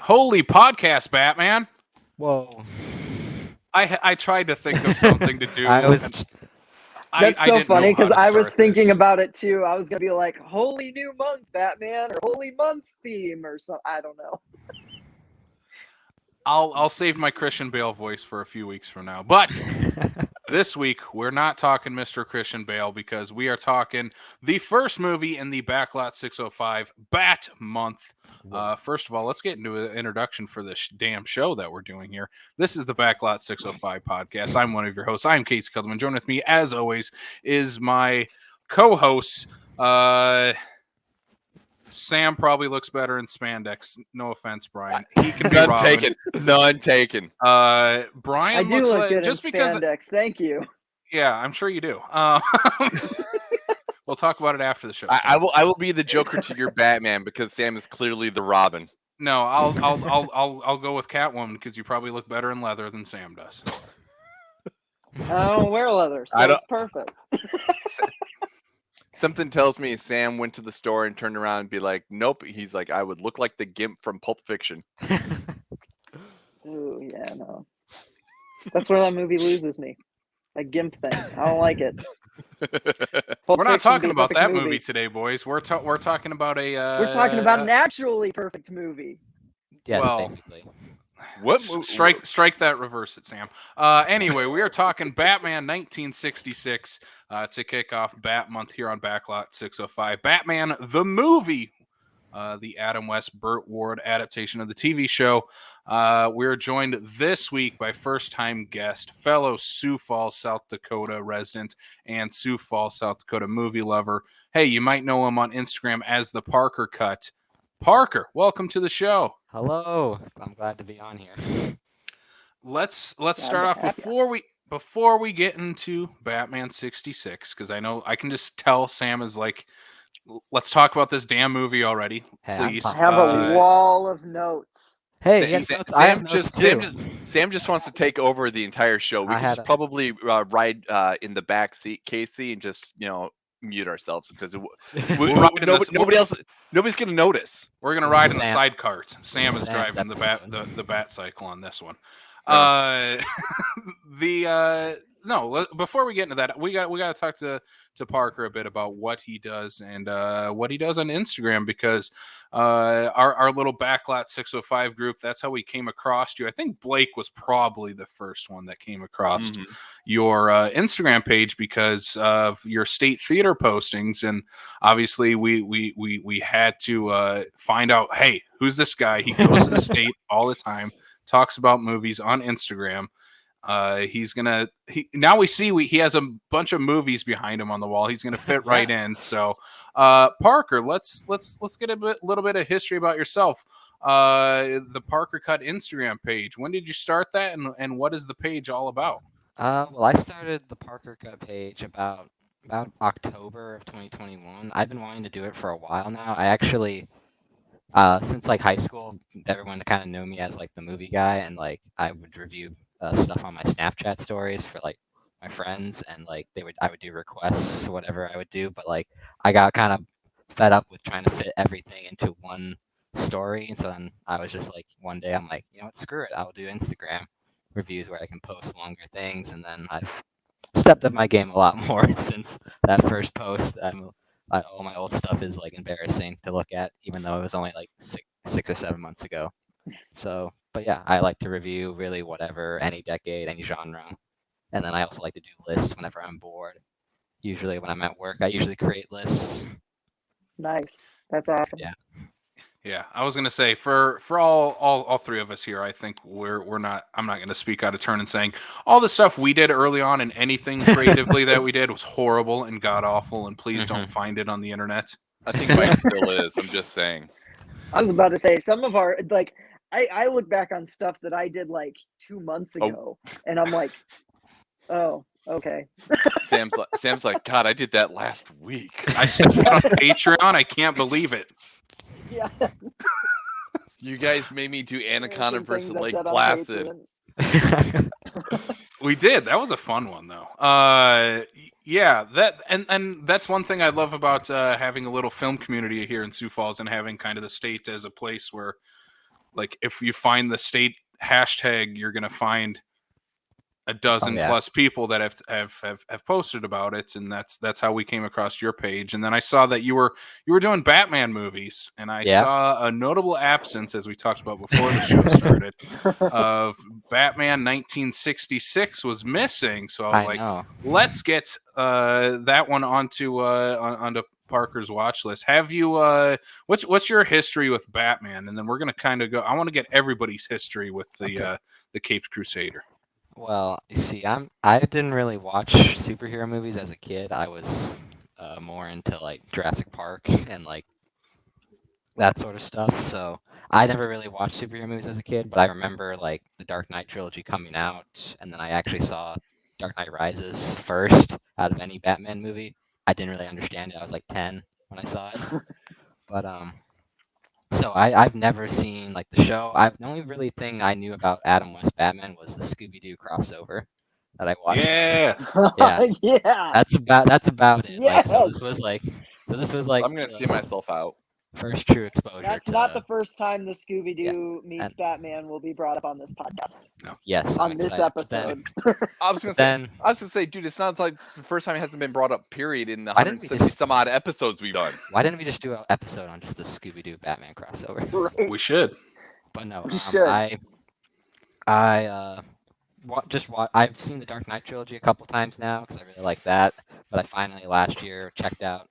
Holy podcast, Batman! Whoa. I tried to think of something to do. That's so didn't funny know how because to I was start thinking this. about it too. I was gonna be like, "Holy New Month, Batman," or "Holy Month theme," or something. I don't know. I'll save my Christian Bale voice for a few weeks from now. But this week we're not talking Mr. Christian Bale because we are talking the first movie in the Backlot 605 Bat Month. First of all, let's get into an introduction for this damn show that we're doing here. This is the Backlot 605 podcast. I'm one of your hosts. I'm Casey Cudleman. Joining with me, as always, is my co-host. Sam probably looks better in spandex. No offense, Brian. He can be None Robin. taken. None taken. Brian I do looks look like good just in because. spandex. Thank you. Yeah, I'm sure you do. We'll talk about it after the show. I will be the Joker to your Batman because Sam is clearly the Robin. No, I'll go with Catwoman because you probably look better in leather than Sam does. I don't wear leather, so it's perfect. Something tells me Sam went to the store and turned around and be like, "Nope." He's like, "I would look like the Gimp from Pulp Fiction." Ooh, yeah, no. That's where that movie loses me. That Gimp thing. I don't like it. We're not talking about that movie today, boys. We're talking about a. We're talking about an actually perfect movie. Yeah, well, basically. What? Strike that, reverse it, Sam. Anyway, we are talking Batman 1966 to kick off Bat Month here on Backlot 605. Batman the movie, the Adam West Burt Ward adaptation of the TV show. We're joined this week by first-time guest, fellow Sioux Falls, South Dakota resident and Sioux Falls, South Dakota movie lover. Hey, you might know him on Instagram as the Parker Cut. Parker, welcome to the show. Hello. I'm glad to be on here. Let's start off before we get into Batman 66, because I know I can just tell Sam is like, let's talk about this damn movie already, please. I have a wall of notes. Hey, Sam just wants to take over the entire show. We can just probably ride in the back seat, Casey, and just mute ourselves because nobody's gonna notice. We're gonna ride in the side cart. Sam is driving the bat cycle on this one. Before we get into that, we got to talk to Parker a bit about what he does and what he does on Instagram, because our little Backlot 605 group, that's how we came across you. I think Blake was probably the first one that came across your Instagram page because of your state theater postings, and obviously we had to find out, hey, who's this guy? He goes to the state all the time, talks about movies on Instagram. Now we see he has a bunch of movies behind him on the wall. He's gonna fit right in. So, Parker, let's get a little bit of history about yourself. The Parker Cut Instagram page. When did you start that, and what is the page all about? Well, I started the Parker Cut page about October of 2021. I've been wanting to do it for a while now. I actually, since like high school, everyone kind of knew me as like the movie guy, and like I would review stuff on my Snapchat stories for like my friends, and like I would do requests, whatever I would do, but like I got kind of fed up with trying to fit everything into one story, and so then I was just like, one day I'm like, you know what, screw it, I'll do Instagram reviews where I can post longer things, and then I've stepped up my game a lot more since that first post. All my old stuff is like embarrassing to look at, even though it was only like six or 7 months ago. So, but yeah, I like to review really whatever, any decade, any genre. And then I also like to do lists whenever I'm bored. Usually when I'm at work, I usually create lists. Nice. That's awesome. Yeah. I was gonna say for all three of us here, I think we're not. I'm not gonna speak out of turn and saying all the stuff we did early on and anything creatively that we did was horrible and god awful. And please don't find it on the internet. I think mine still is. I'm just saying. I was about to say some of our like. I look back on stuff that I did like 2 months ago, and I'm like, oh, okay. Sam's like, God, I did that last week. I said it on Patreon. I can't believe it. Yeah. You guys made me do Anaconda versus Lake Placid. We did. That was a fun one, though. Yeah, that and that's one thing I love about having a little film community here in Sioux Falls and having kind of the state as a place where like if you find the state hashtag, you're gonna find a dozen plus people that have posted about it, and that's how we came across your page. And then I saw that you were doing Batman movies, and I saw a notable absence, as we talked about before the show started, of Batman 1966 was missing. So I was let's get that one onto Parker's watch list. Have you what's your history with Batman? And then we're gonna kind of go. I want to get everybody's history with the Caped Crusader. Well, you see, I didn't really watch superhero movies as a kid. I was more into like Jurassic Park and like that sort of stuff. So I never really watched superhero movies as a kid, but I remember like the Dark Knight trilogy coming out, and then I actually saw Dark Knight Rises first out of any Batman movie. I didn't really understand it. I was like 10 when I saw it, but so I've never seen like the show. The only really thing I knew about Adam West Batman was the Scooby-Doo crossover that I watched. Yeah. That's about it. Yes. Like, so this was like I'm gonna see myself out. First true exposure. That's not the first time the Scooby-Doo meets Batman will be brought up on this podcast. No. Yes, on this episode. I was gonna say, dude, it's not like it's the first time it hasn't been brought up. Period. In the 170 some odd episodes we've done. Why didn't we just do an episode on just the Scooby-Doo Batman crossover? Right. We should. But no, we should. I've seen the Dark Knight trilogy a couple times now because I really like that. But I finally last year checked out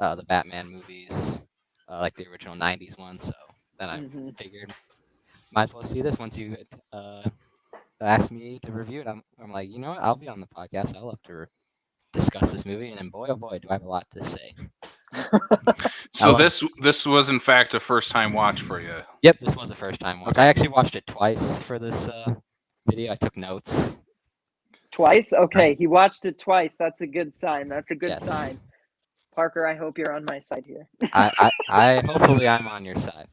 the Batman movies. Like the original 90s one, so then I figured might as well see this once you asked me to review it. I'm like, you know what, I'll be on the podcast. I'll love to discuss this movie, and then boy oh boy do I have a lot to say. So this was in fact a first time watch for you. Yep, this was a first time watch. Okay. I actually watched it twice for this video. I took notes. Twice? Okay, he watched it twice. That's a good sign. That's a good sign. Parker, I hope you're on my side here. I hopefully I'm on your side.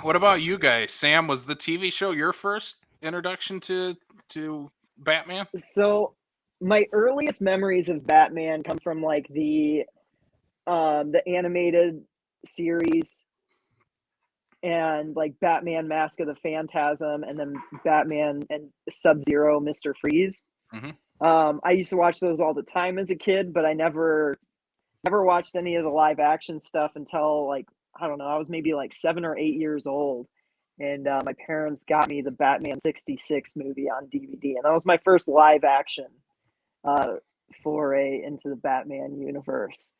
What about you guys? Sam, was the TV show your first introduction to Batman? So my earliest memories of Batman come from like the animated series and like Batman Mask of the Phantasm, and then Batman and Sub-Zero, Mr. Freeze. Mm-hmm. I used to watch those all the time as a kid, but I never watched any of the live action stuff until like, I don't know, I was maybe like 7 or 8 years old. And my parents got me the Batman 66 movie on DVD. And that was my first live action foray into the Batman universe.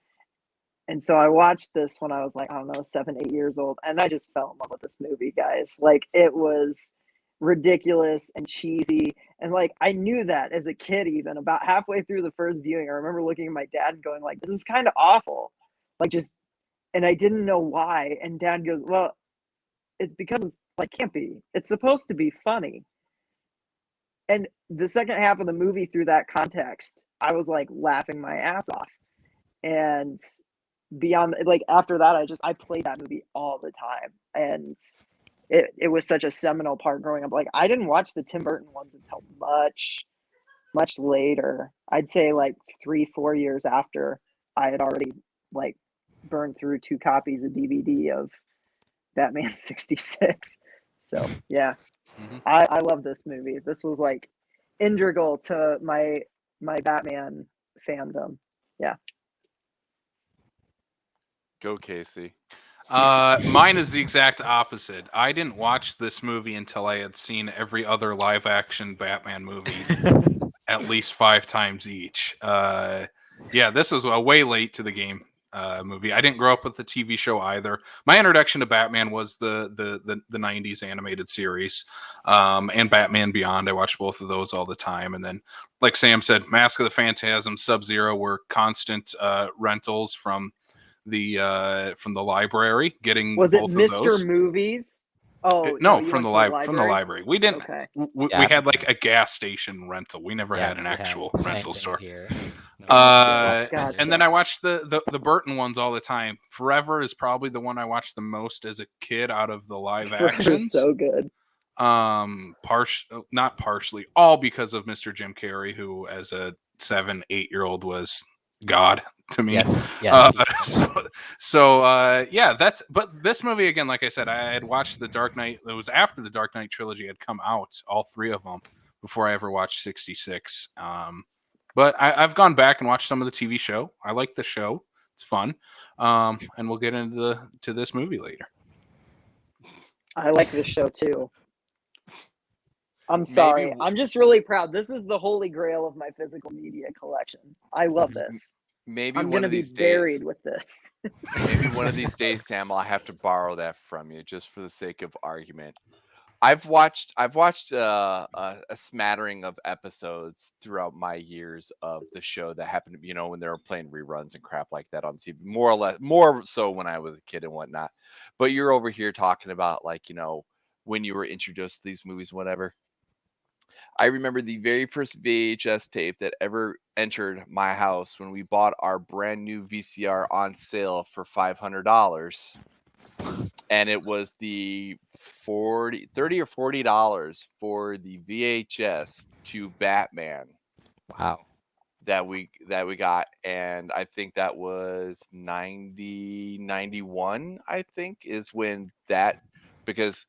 And so I watched this when I was like, I don't know, 7, 8 years old. And I just fell in love with this movie, guys. Like, it was ridiculous and cheesy. And like, I knew that as a kid, even about halfway through the first viewing, I remember looking at my dad and going like, this is kind of awful. Like and I didn't know why. And Dad goes, well, it's because it's like campy. It's supposed to be funny. And the second half of the movie, through that context, I was like laughing my ass off. And beyond, like after that, I played that movie all the time. And it was such a seminal part growing up. Like, I didn't watch the Tim Burton ones until much later. I'd say like 3-4 years after I had already like burned through 2 copies of DVD of Batman 66. So yeah, I love this movie. This was like integral to my Batman fandom. Yeah. Go Casey. Mine is the exact opposite. I didn't watch this movie until I had seen every other live action Batman movie at least 5 times each. This was way late to the game movie. I didn't grow up with the TV show either. My introduction to Batman was the 90s animated series and Batman Beyond. I watched both of those all the time. And then, like Sam said, Mask of the Phantasm, Sub-Zero were constant rentals from the library. Was it Mr. Movies? Oh no, from the library. We didn't. Okay. We had like a gas station rental. We never had an actual rental store. Here. Gotcha. And then I watched the Burton ones all the time. Forever is probably the one I watched the most as a kid out of the live actions. So good. Not partially, all because of Mr. Jim Carrey, who as a 7-8 year old was God to me. Yes, yes. But this movie again, like I said, I had watched the Dark Knight. It was after the Dark Knight trilogy had come out, all three of them, before I ever watched 66. But I've gone back and watched some of the TV show. I like the show; it's fun, and we'll get into this movie later. I like this show too. I'm sorry. I'm just really proud. This is the holy grail of my physical media collection. I love this. Maybe I'm one gonna of be these buried days, with this. maybe one of these days, Sam, I'll have to borrow that from you just for the sake of argument. I've watched a smattering of episodes throughout my years of the show that happened, when they were playing reruns and crap like that on TV, more so when I was a kid and whatnot. But you're over here talking about when you were introduced to these movies, whatever. I remember the very first VHS tape that ever entered my house when we bought our brand new VCR on sale for $500. And it was the $30 or $40 for the VHS to Batman. Wow. That we got, and I think that was 91, I think, is when that, because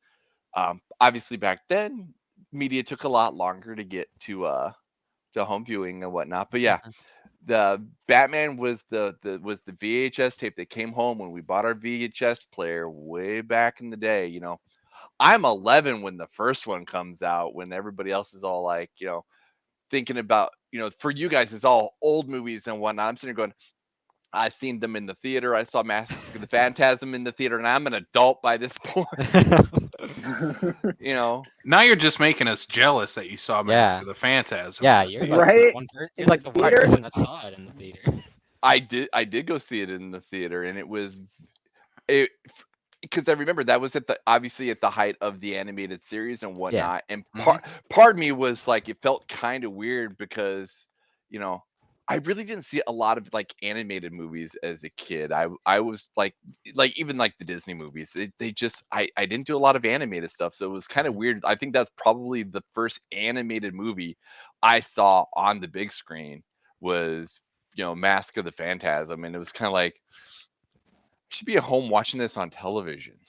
obviously back then media took a lot longer to get to home viewing and whatnot. But yeah, the Batman was the VHS tape that came home when we bought our VHS player way back in the day. I'm 11 when the first one comes out, when everybody else is all like, thinking about, for you guys, it's all old movies and whatnot. I'm sitting there going, I seen them in the theater. I saw Mask of the Phantasm in the theater, and I'm an adult by this point. Now you're just making us jealous that you saw Mask of the Phantasm. Yeah, you're like right. You're like the one person that saw it in the theater. I did go see it in the theater, and it because I remember that was obviously at the height of the animated series and whatnot. And part of me was like, it felt kind of weird because, I really didn't see a lot of like animated movies as a kid. I was like even like the Disney movies, they just, I didn't do a lot of animated stuff. So it was kind of weird. I think that's probably the first animated movie I saw on the big screen was, Mask of the Phantasm. And it was kind of like, should be at home watching this on television.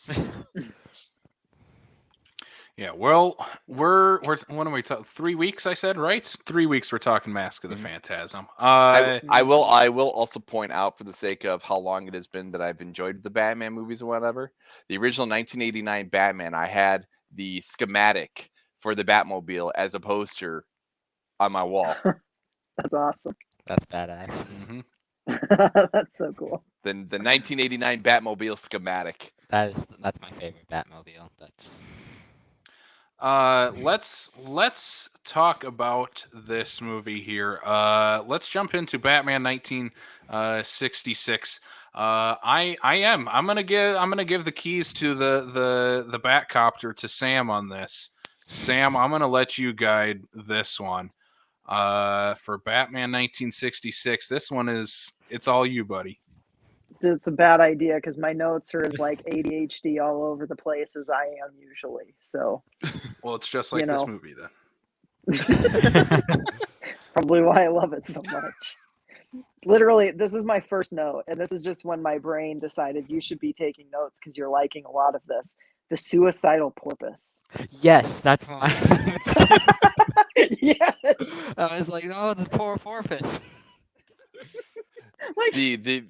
Yeah, well, we're when are we talking? 3 weeks, I said, right? 3 weeks. We're talking Mask of the Phantasm. I will also point out, for the sake of how long it has been that I've enjoyed the Batman movies or whatever, the original 1989 Batman, I had the schematic for the Batmobile as a poster on my wall. That's awesome. That's badass. That's so cool. The 1989 Batmobile schematic. That's my favorite Batmobile. Let's talk about this movie here. Let's jump into Batman 1966. I'm gonna give the keys to the Batcopter to Sam on this. Sam, I'm gonna let you guide this one. For Batman 1966, this one it's all you, buddy. It's a bad idea because my notes are as like ADHD all over the place as I am usually. So, well, it's just like this movie then. Probably why I love it so much. Literally, this is my first note, and this is just when my brain decided you should be taking notes because you're liking a lot of this. The suicidal porpoise. Yes, that's my. Yes. I was like, oh, the poor porpoise. Like the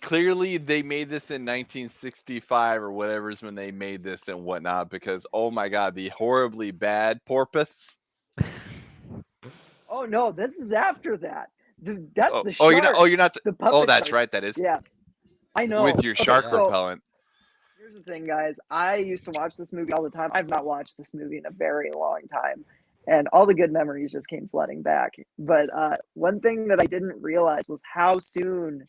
clearly they made this in 1965 or whatever is when they made this and whatnot, because oh my god, the horribly bad porpoise. Oh no, this is after that. That's the shark. You're not. That's shark. right. That is. Yeah, I know. With your shark repellent. Here's the thing, guys. I used to watch this movie all the time. I've not watched this movie in a very long time, and all the good memories just came flooding back. But one thing that I didn't realize was how soon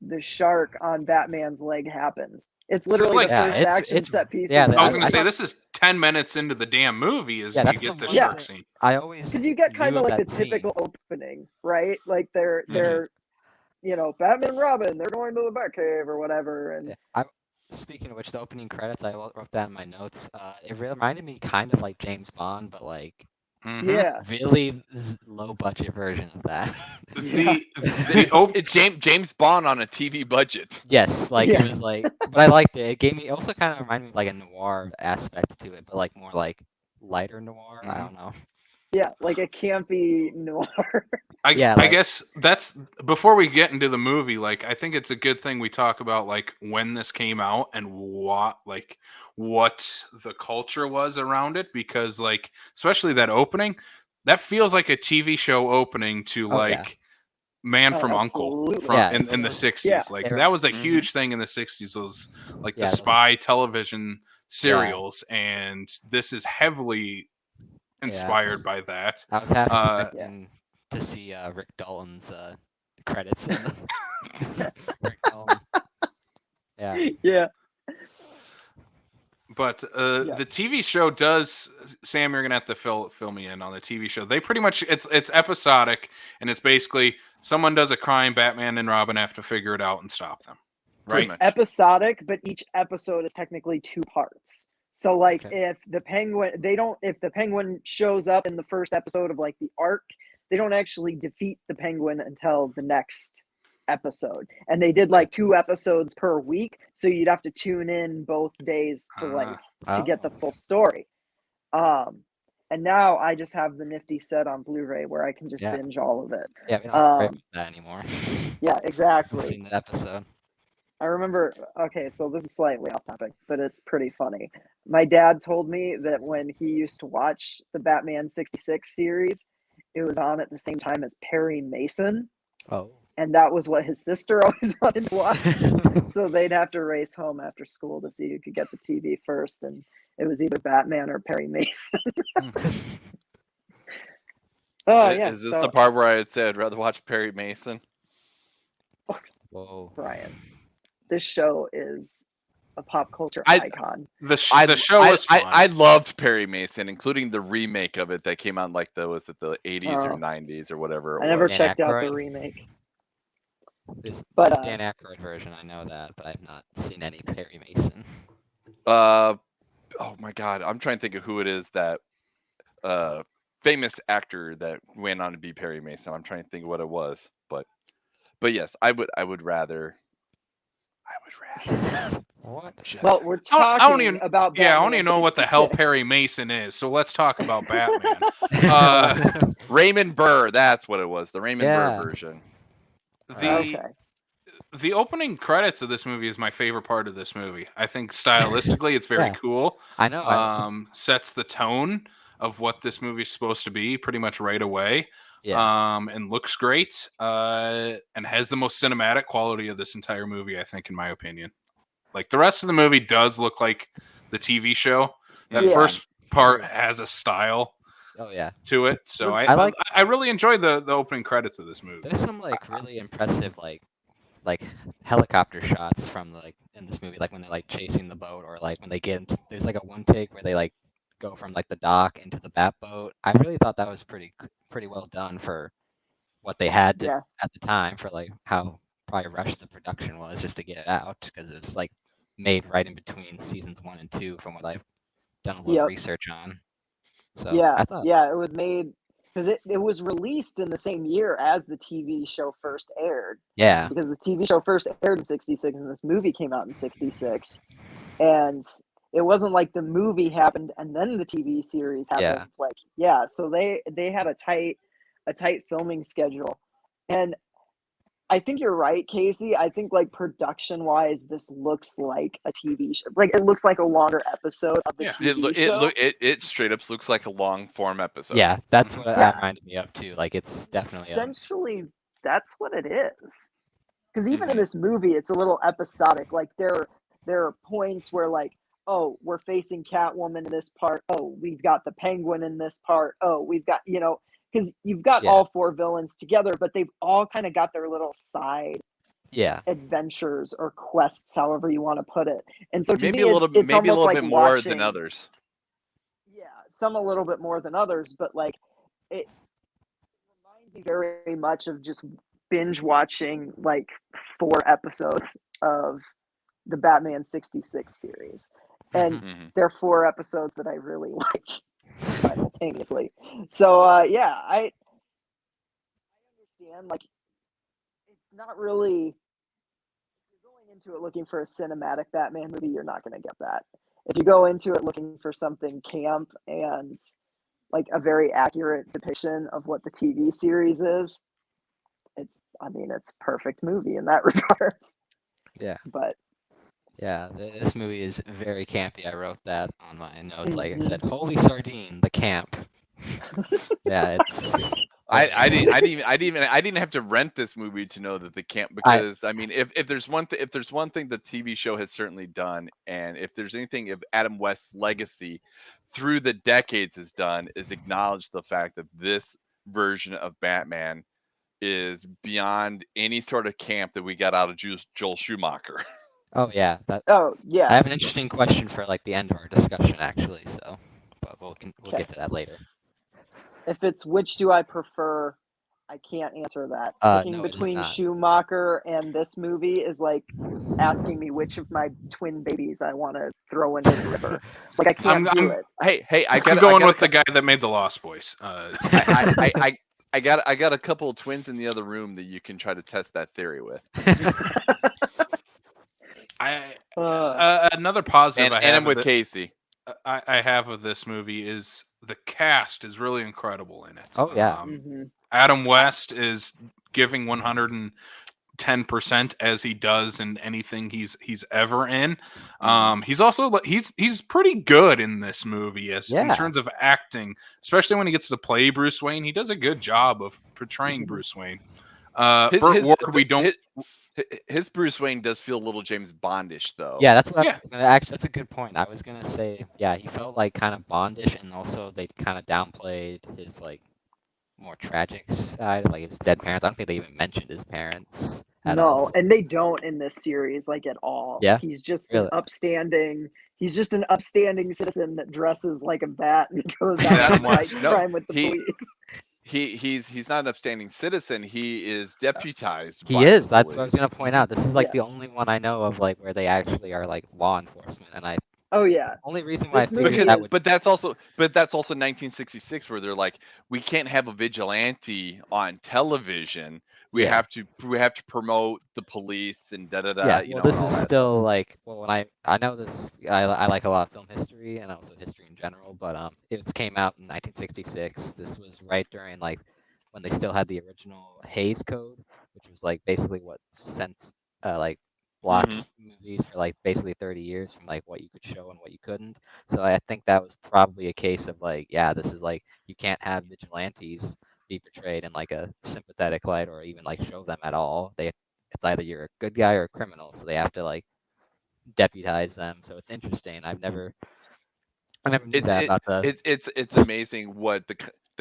the shark on Batman's leg happens. It's literally the first action set piece. Yeah, I was going to say, this is 10 minutes into the damn movie as you get the shark scene. I always, because you get kind of like the typical opening, right? Like they're Batman and Robin, they're going to the Batcave or whatever. And speaking of which, the opening credits, I wrote down in my notes. It reminded me kind of like James Bond, but like Mhm. Yeah. Really low budget version of that. James Bond on a TV budget. Yes, like Yeah. it was like, but I liked it. It gave me, it also kind of reminded me of like a noir aspect to it, but like more like lighter noir. I Mhm. don't know. Yeah, like a campy noir. Yeah, I like- guess that's before we get into the movie. Like, I think it's a good thing we talk about like when this came out and what the culture was around it, because like especially that opening, that feels like a TV show opening to Oh, yeah. like Man Oh, from Uncle absolutely. from Yeah, in the it- 60s. yeah. Like They were- that was a Mhm. huge thing in the 60s, was like Yeah, the those- spy television serials, and this is heavily inspired by that. I was half Uh, expecting to see Rick Dalton's credits in the Rick Dalton. Yeah. Yeah. But the TV show does, Sam, you're gonna have to fill me in on the TV show. They pretty much, it's episodic, and it's basically someone does a crime, Batman and Robin have to figure it out and stop them. Right? It's episodic, but each episode is technically 2 parts. So like Okay. if the penguin shows up in the first episode of like the arc, they don't actually defeat the penguin until the next episode. And they did like 2 episodes per week, so you'd have to tune in both days to like to get the full story. And now I just have the nifty set on Blu-ray where I can just Yeah. binge all of it. Yeah, we don't have to worry about that anymore. Yeah, I've exactly. seen the episode. I remember, okay, so this is slightly off topic, but it's pretty funny. My dad told me that when he used to watch the Batman 66 series, it was on at the same time as Perry Mason, Oh. and that was what his sister always wanted to watch. So they'd have to race home after school to see who could get the TV first, and it was either Batman or Perry Mason. Oh, yeah. Is this so, the part where I said I'd rather watch Perry Mason? Whoa. Brian, this show is a pop culture I- icon. The show was fun. I loved Perry Mason, including the remake of it that came out in like the 80s Oh. or 90s or whatever. It I never was. Dan checked out the Aykroyd? remake. This But, Dan Aykroyd version, I know that, but I've not seen any Perry Mason. Oh my god, I'm trying to think of who it is that famous actor that went on to be Perry Mason. I'm trying to think of what it was, but yes, I would rather. What? Well, we're I talking don't even- about Yeah, I don't Batman even know what the hell 66. Perry Mason is. So let's talk about Batman. Raymond Burr, that's what it was. The Raymond Yeah. Burr version. Okay. The opening credits of this movie is my favorite part of this movie. I think stylistically it's very Yeah. cool. I know. Sets the tone of what this movie's supposed to be pretty much right away. Yeah. And looks great. And has the most cinematic quality of this entire movie, I think, in my opinion. Like the rest of the movie does look like the TV show. That Yeah. first part has a style Oh yeah. to it. So I like- I really enjoyed the opening credits of this movie. There's some like really impressive like helicopter shots from like in this movie, like when they're like chasing the boat, or like when they get into, there's like a one take where they like go from like the dock into the bat boat. I really thought that was pretty well done for what they had to, Yeah. at the time, for like how probably rushed the production was just to get it out, because it was like made right in between seasons 1 and 2 from what I've done a little Yep. research on. So Yeah, I thought yeah, it was made because it was released in the same year as the TV show first aired. yeah. Because the TV show first aired in '66, and this movie came out in '66, and it wasn't like the movie happened and then the TV series happened. So they had a tight filming schedule, and I think you're right, Casey. I think like production wise, this looks like a TV show. Like it looks like a longer episode of the Yeah. TV show. It straight up looks like a long form episode. Yeah, that's what Yeah. that reminded me of too. Like it's definitely Essentially, that's what it is. Because even in Mhm. this movie, it's a little episodic. Like there are points where like, oh, we're facing Catwoman in this part. Oh, we've got the Penguin in this part. Oh, we've got, because you've got Yeah. all 4 villains together, but they've all kind of got their little side yeah. adventures or quests, however you want to put it. And so to maybe me, a little, it's maybe a almost little like bit more watching, than others. Yeah, some a little bit more than others, but like it reminds me very much of just binge watching like 4 episodes of the Batman 66 series. And Mhm. Mhm. there are 4 episodes that I really like. simultaneously. So yeah, I understand. Like, it's not really. If you're going into it looking for a cinematic Batman movie, you're not going to get that. If you go into it looking for something camp and like a very accurate depiction of what the TV series is, it's perfect movie in that regard. Yeah. But Yeah, this movie is very campy. I wrote that on my notes. Like I Mhm. said, holy sardine, the camp. Yeah, it's. I didn't have to rent this movie to know that they can't, because I mean, if there's one thing the TV show has certainly done, and if there's anything if Adam West's legacy through the decades has done, is acknowledge the fact that this version of Batman is beyond any sort of camp that we got out of Joel Schumacher. Oh yeah, that. oh I yeah, have an interesting question for like the end of our discussion actually. So, but we'll Okay. get to that later. if it's which do I prefer, I can't answer that. Picking No, it is between not. Schumacher and this movie is like asking me which of my twin babies I want to throw into the river. Like, I can't do it. Hey, I'm going with the guy that made the Lost Boys. I got a couple of twins in the other room that you can try to test that theory with. Another positive And I'm with Casey. I have of this movie is the cast is really incredible in it. Oh yeah. Adam West is giving 110% as he does in anything he's ever in. He's also he's pretty good in this movie in terms of acting, especially when he gets to play Bruce Wayne. He does a good job of portraying Bruce Wayne. Burt Ward, his Bruce Wayne does feel a little James Bondish, though. Yeah, that's what I was gonna actually. That's a good point. I was gonna say, yeah, he felt like kind of Bondish, and also they kind of downplayed his like more tragic side, like his dead parents. I don't think they even mentioned his parents at all. No, and they don't in this series like at all. Yeah, he's just really? an upstanding. He's just an upstanding citizen that dresses like a bat and goes out and fights crime with the police. He's not an upstanding citizen. He is deputized. He is. That's what I was gonna point out. This is like the only one I know of like where they actually are like law enforcement, and I. Oh yeah. Only reason why but that's also 1966 where they're like, we can't have a vigilante on television. We have to promote the police and da da da. Yeah, you well, know, this is still like when I know this. I like a lot of film history and also history in general, but it came out in 1966. This was right during like when they still had the original Hays Code, which was like basically what sent like blocked movies for like basically 30 years from like what you could show and what you couldn't. So I think that was probably a case of like, yeah, this is like you can't have vigilantes be portrayed in like a sympathetic light or even like show them at all. It's either you're a good guy or a criminal, so they have to like deputize them. So it's interesting. I never knew that about the. It's amazing what the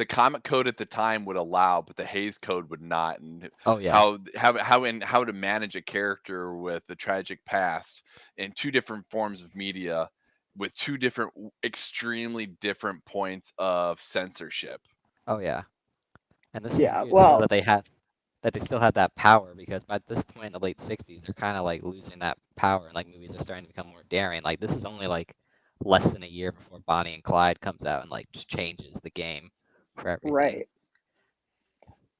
comic code at the time would allow, but the Hays Code would not, and how to manage a character with a tragic past in two different forms of media with two different extremely different points of censorship. Oh yeah, and this is so that they still had that power, because by this point in the late 60s they're kind of like losing that power and like movies are starting to become more daring. Like this is only like less than a year before Bonnie and Clyde comes out and like just changes the game for everything. Right.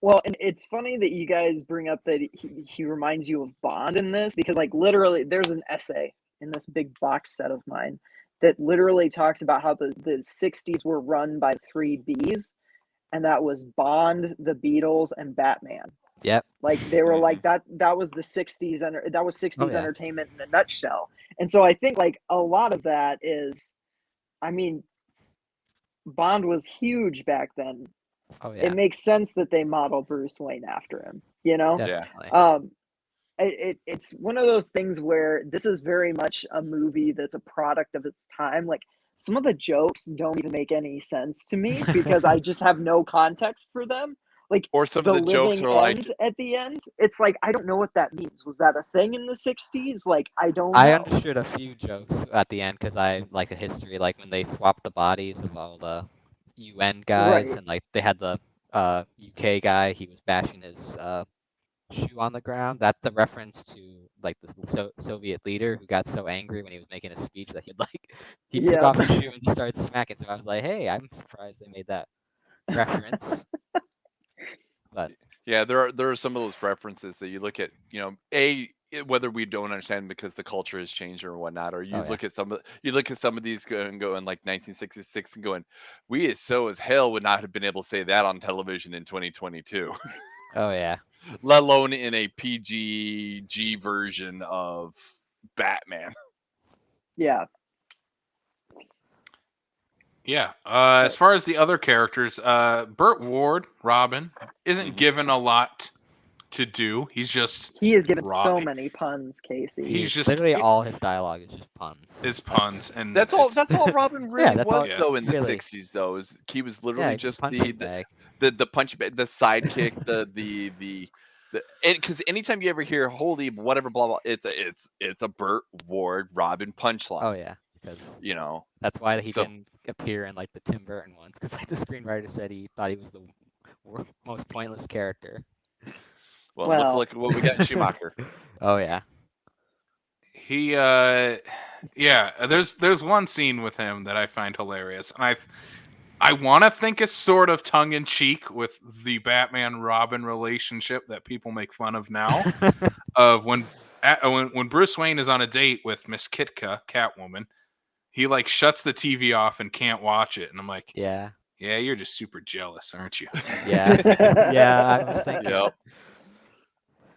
Well, and it's funny that you guys bring up that he reminds you of Bond in this, because like literally there's an essay in this big box set of mine that literally talks about how the 60s were run by 3 Bs, and that was Bond, the Beatles, and Batman. Yep. Like they were like that was the 60s, and that was 60s entertainment in a nutshell. And so I think like a lot of that is, I mean, Bond was huge back then. Oh yeah. It makes sense that they model Bruce Wayne after him, you know? Definitely. It's one of those things where this is very much a movie that's a product of its time. Like some of the jokes don't even make any sense to me because I just have no context for them. Like, or some of the jokes are like at the end, it's like I don't know what that means. Was that a thing in the 60s? Like I don't know. I understood a few jokes at the end because I like a history, like when they swapped the bodies of all the UN guys, and like they had the UK guy, he was bashing his shoe on the ground. That's the reference to like the Soviet leader who got so angry when he was making a speech that he took Yep. off his shoe and just started smacking. So I was like, hey, I'm surprised they made that reference. But Yeah, there are some of those references that you look at, whether we don't understand because the culture has changed or whatnot, or you Oh, yeah. look at some of these going like 1966 and going, we as hell would not have been able to say that on television in 2022, oh yeah. let alone in a PG version of Batman. Yeah. Yeah. As far as the other characters, Burt Ward, Robin, isn't given a lot to do. He's just He is given Raw- so many puns, Casey. He's just literally all his dialogue is just puns. is puns, and That's all. it's- That's all Robin really that's was all- though in the really. 60s though. He was Yeah, literally he's a just punching bag. the punch bag, the sidekick, the because anytime you ever hear holy whatever blah blah, it's a Burt Ward Robin punchline. Oh yeah, because that's why he So- didn't appear in like the Tim Burton ones, because like the screenwriter said he thought he was the most pointless character. Well- look what we got in Schumacher. Oh yeah. he yeah. There's one scene with him that I find hilarious, and I want to think it's sort of tongue in cheek with the Batman Robin relationship that people make fun of now. Of when Bruce Wayne is on a date with Miss Kitka, Catwoman, he like shuts the TV off and can't watch it, and I'm like, Yeah. yeah, you're just super jealous, aren't you? Yeah. Yeah. I was thinking. Yep.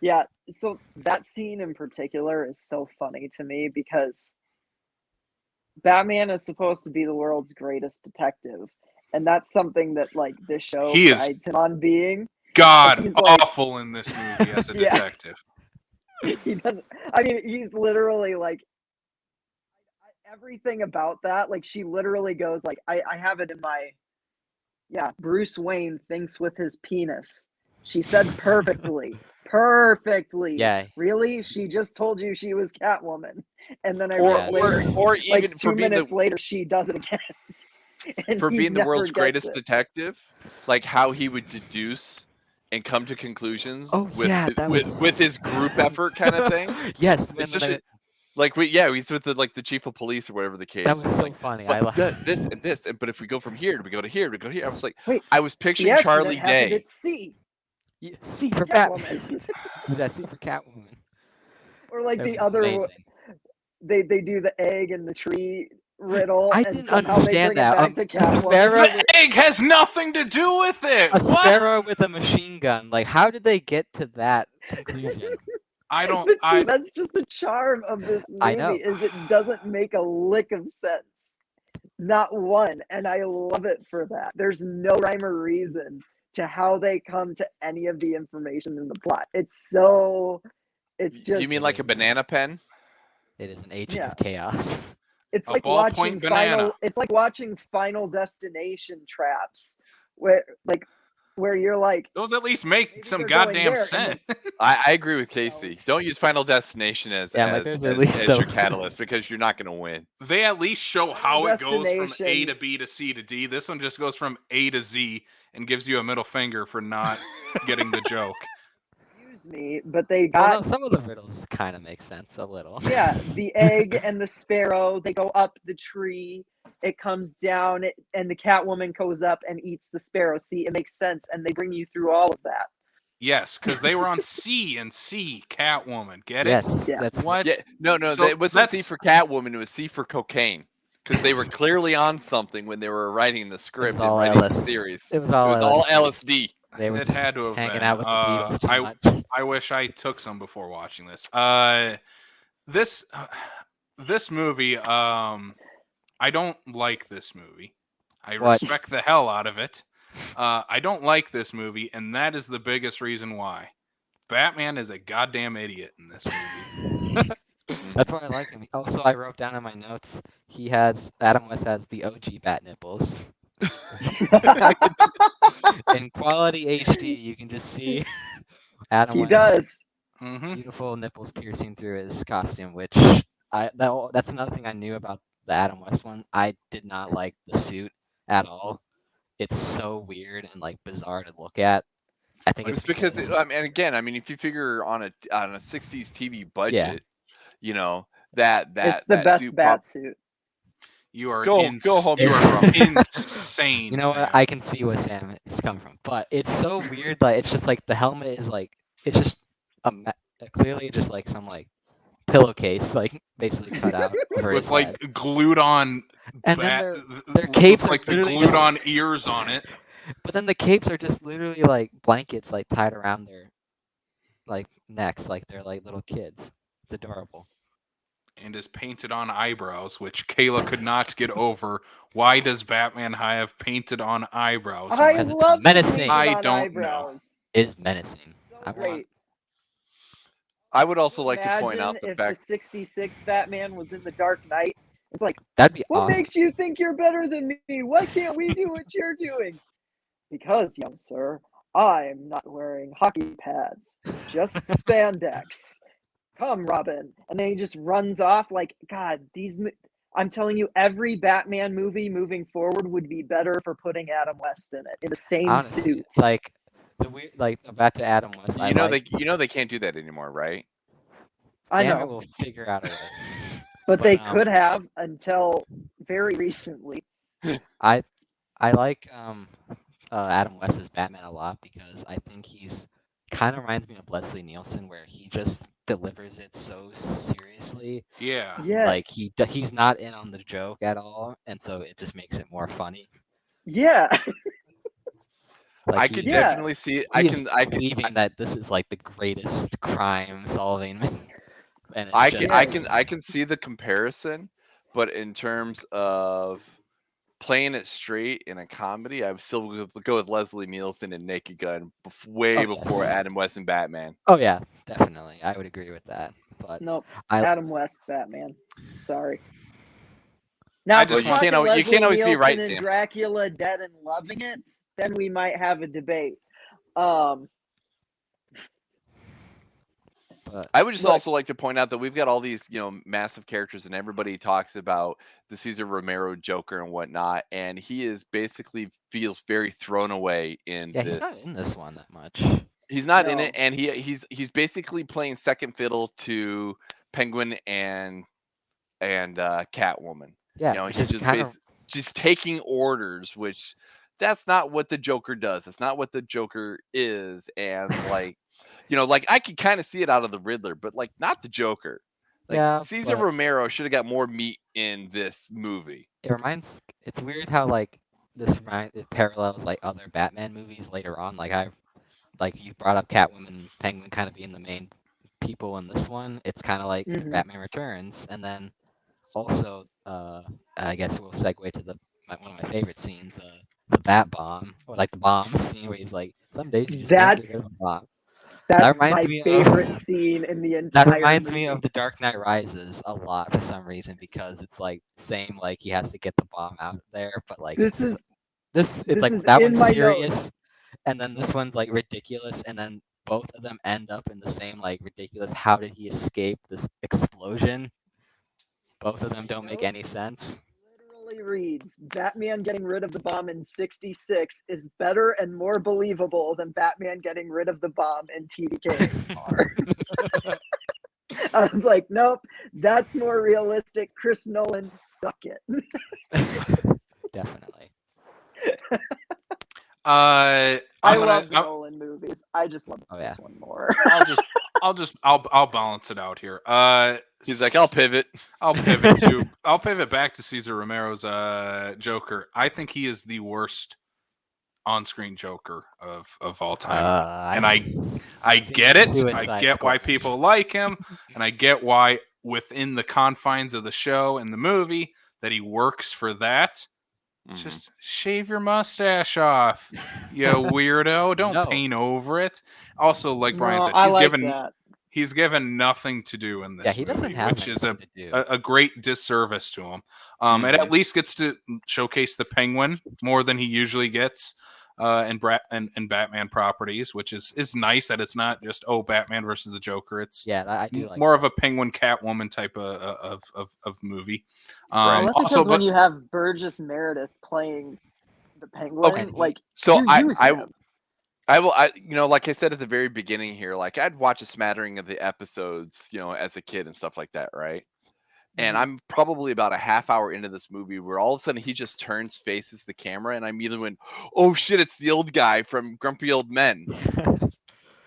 Yeah, so that scene in particular is so funny to me because Batman is supposed to be the world's greatest detective, and that's something that like this show He is- guides him on being. God He's like- awful in this movie as a Yeah. detective. He doesn't. I mean, he's literally like everything about that. Like she literally goes like, I have it in my. Yeah, Bruce Wayne thinks with his penis. She said perfectly. Perfectly. Yeah. Really? She just told you she was Catwoman. And then I Or read later, or even like for 2 being minutes later, she does it again. And for he being the never world's gets greatest it. detective, like how he would deduce and come to conclusions Oh, with yeah, that was- with his group effort kind of thing. Yes. It's just he's with the chief of police or whatever the case. that was It's so like, funny. but I like this and this, but if we go from here, do we go to here? Do we go to here? I was like, Wait, I was the picturing accident Charlie happened Day. at C. C for Batman. Catwoman. Was that C for Catwoman? Or like That the was other, amazing. they do the egg and the tree riddle, I and didn't somehow they understand bring that. it back to Catwoman. Sparrow- The egg has nothing to do with it. A What? sparrow with a machine gun. Like, how did they get to that conclusion? I don't. But see, I that's just the charm of this I know. movie, is it doesn't make a lick of sense. Not one. And I love it for that. There's no rhyme or reason to how they come to any of the information in the plot. It's just You mean like a banana pen? It is an agent Yeah. of chaos. it's A like ballpoint watching banana. it's like watching Final Destination traps where you're like, those at least Maybe make some they're going goddamn there, and sense. I agree with Casey. it's- Don't use Final Destination as Yeah, like, there's at least your a- catalyst because you're not going to win. They at least show how it goes from A Destination- to B to C to D. This one just goes from A to Z and gives you a middle finger for not getting the joke. excuse me, but they Well, got no, some of the riddles kind of make sense a little. yeah, the egg and the sparrow, they go up the tree, it comes down, and the Catwoman goes up and eats the sparrow. See, it makes sense, and they bring you through all of that. Yes, because they were on C and C, Catwoman. Get it? Yes, Yeah. that's What? Yeah, no, So it wasn't C that's- for Catwoman. It was C for cocaine because they were clearly on something when they were writing the script and all writing the LSD. series. It was all LSD. They were It just had to have hanging been. out with the Beatles too I- much. I wish I took some before watching this. This movie, I don't like this movie. I What? respect the hell out of it. I don't like this movie, and that is the biggest reason why. Batman is a goddamn idiot in this movie. That's why I like him. Also, I wrote down in my notes, Adam West has the OG bat nipples. In quality HD, you can just see Adam He West's does. Hmm. beautiful nipples piercing through his costume, which that's another thing I knew about the Adam West one. I did not like the suit at all. It's so weird and like bizarre to look at. I think It's because if you figure on a '60s TV budget, you know It's the that best suit bat suit. You are Go home, you you're are drunk. insane. You know what? Sam. I can see where Sam is coming from, but it's so weird. Like it's just like the helmet is like it's just clearly just like some like pillowcase like basically cut out over his With like head. glued on And then bat, their capes with are like the literally glued just- on ears on it. But then the capes are just literally like blankets like tied around their like necks like they're like little kids. It's adorable. And is painted on eyebrows, which Kayla could not get over. Why does Batman have painted on eyebrows? I Because it's love the menacing. painted I on don't know. eyebrows. It is menacing. So I want great. I would also like to point out Imagine the if fact the '66 Batman was in the Dark Knight. It's like, that'd be what awesome. makes you think you're better than me? Why can't we do what you're doing? Because, young sir, I'm not wearing hockey pads, just spandex. Come, Robin. And then he just runs off like, God, I'm telling you, every Batman movie moving forward would be better for putting Adam West in it, in the same Honestly, suit. it's like the weird like back to Adam West. they can't do that anymore, right? I Damn know, it, we'll figure out a way. but they But, could have until very recently. I like Adam West's Batman a lot because I think he's kind of reminds me of Leslie Nielsen, where he just delivers it so seriously. Yeah. Yes. Like he's not in on the joke at all, and so it just makes it more funny. Yeah. Like I could Yeah. definitely see it. he is believing that this is like the greatest crime solving. And it's I just, can see the comparison, but in terms of playing it straight in a comedy, I would still go with Leslie Nielsen and Naked Gun way before yes. Adam West and Batman. Oh yeah, definitely. I would agree with that. But Nope. I Adam West Batman. Sorry. Now, I if we're just Well, want- talking you Leslie can't always be Nielsen right, and Sam. Dracula Dead and Loving It, then we might have a debate. but I would just Look. also like to point out that we've got all these, massive characters, and everybody talks about the Cesar Romero Joker and whatnot, and he is basically feels very thrown away in yeah, this. he's not in this one that much. He's not in No. it, and he's basically playing second fiddle to Penguin and Catwoman. Yeah, He's just taking orders, which that's not what the Joker does. It's not what the Joker is, and like, I could kind of see it out of the Riddler, but like not the Joker. Like Yeah, Cesar but- Romero should have got more meat in this movie. It's weird how like it parallels like other Batman movies later on. Like you brought up Catwoman and Penguin kind of being the main people in this one. It's kind of like Mhm. Batman Returns, and then also I guess we'll segue to one of my favorite scenes, the Bat Bomb, or like the bomb scene where he's like, some days you just can't get rid of a bomb. That's reminds my me of- favorite scene in the entire That reminds movie. me of The Dark Knight Rises a lot for some reason, because it's like same like he has to get the bomb out there, but like This it's is like is that in one's my serious, notes. and then this one's like ridiculous, and then both of them end up in the same like ridiculous. How did he escape this explosion? Both of them don't make Nope. any sense. Literally reads, Batman getting rid of the bomb in '66 is better and more believable than Batman getting rid of the bomb in TDK. I was like, nope, that's more realistic. Chris Nolan, suck it. Definitely. I I'm gonna- love the I'm- Nolan movies. I just love Oh, this yeah. one more. I'll balance it out here. He's like, I'll pivot. I'll pivot back to Cesar Romero's Joker. I think he is the worst on-screen Joker of all time. And I get it. I get why people like him, and I get why within the confines of the show and the movie that he works for that. Just shave your mustache off, you weirdo. Don't paint over it. Also, like Brian said, he's given nothing to do in this Yeah, he doesn't movie, have which is anything to do. a great disservice to him. It at least gets to showcase the Penguin more than he usually gets in Batman properties, which is nice that it's not just Batman versus the Joker. It's I do like more of a Penguin Catwoman type of movie. Well, that's also, because when you have Burgess Meredith playing the Penguin, Okay. like So you use him. like I said at the very beginning here, like I'd watch a smattering of the episodes, as a kid and stuff like that, right? And I'm probably about a half hour into this movie where all of a sudden he just turns, faces the camera, and I immediately went, "Oh shit, it's the old guy from Grumpy Old Men."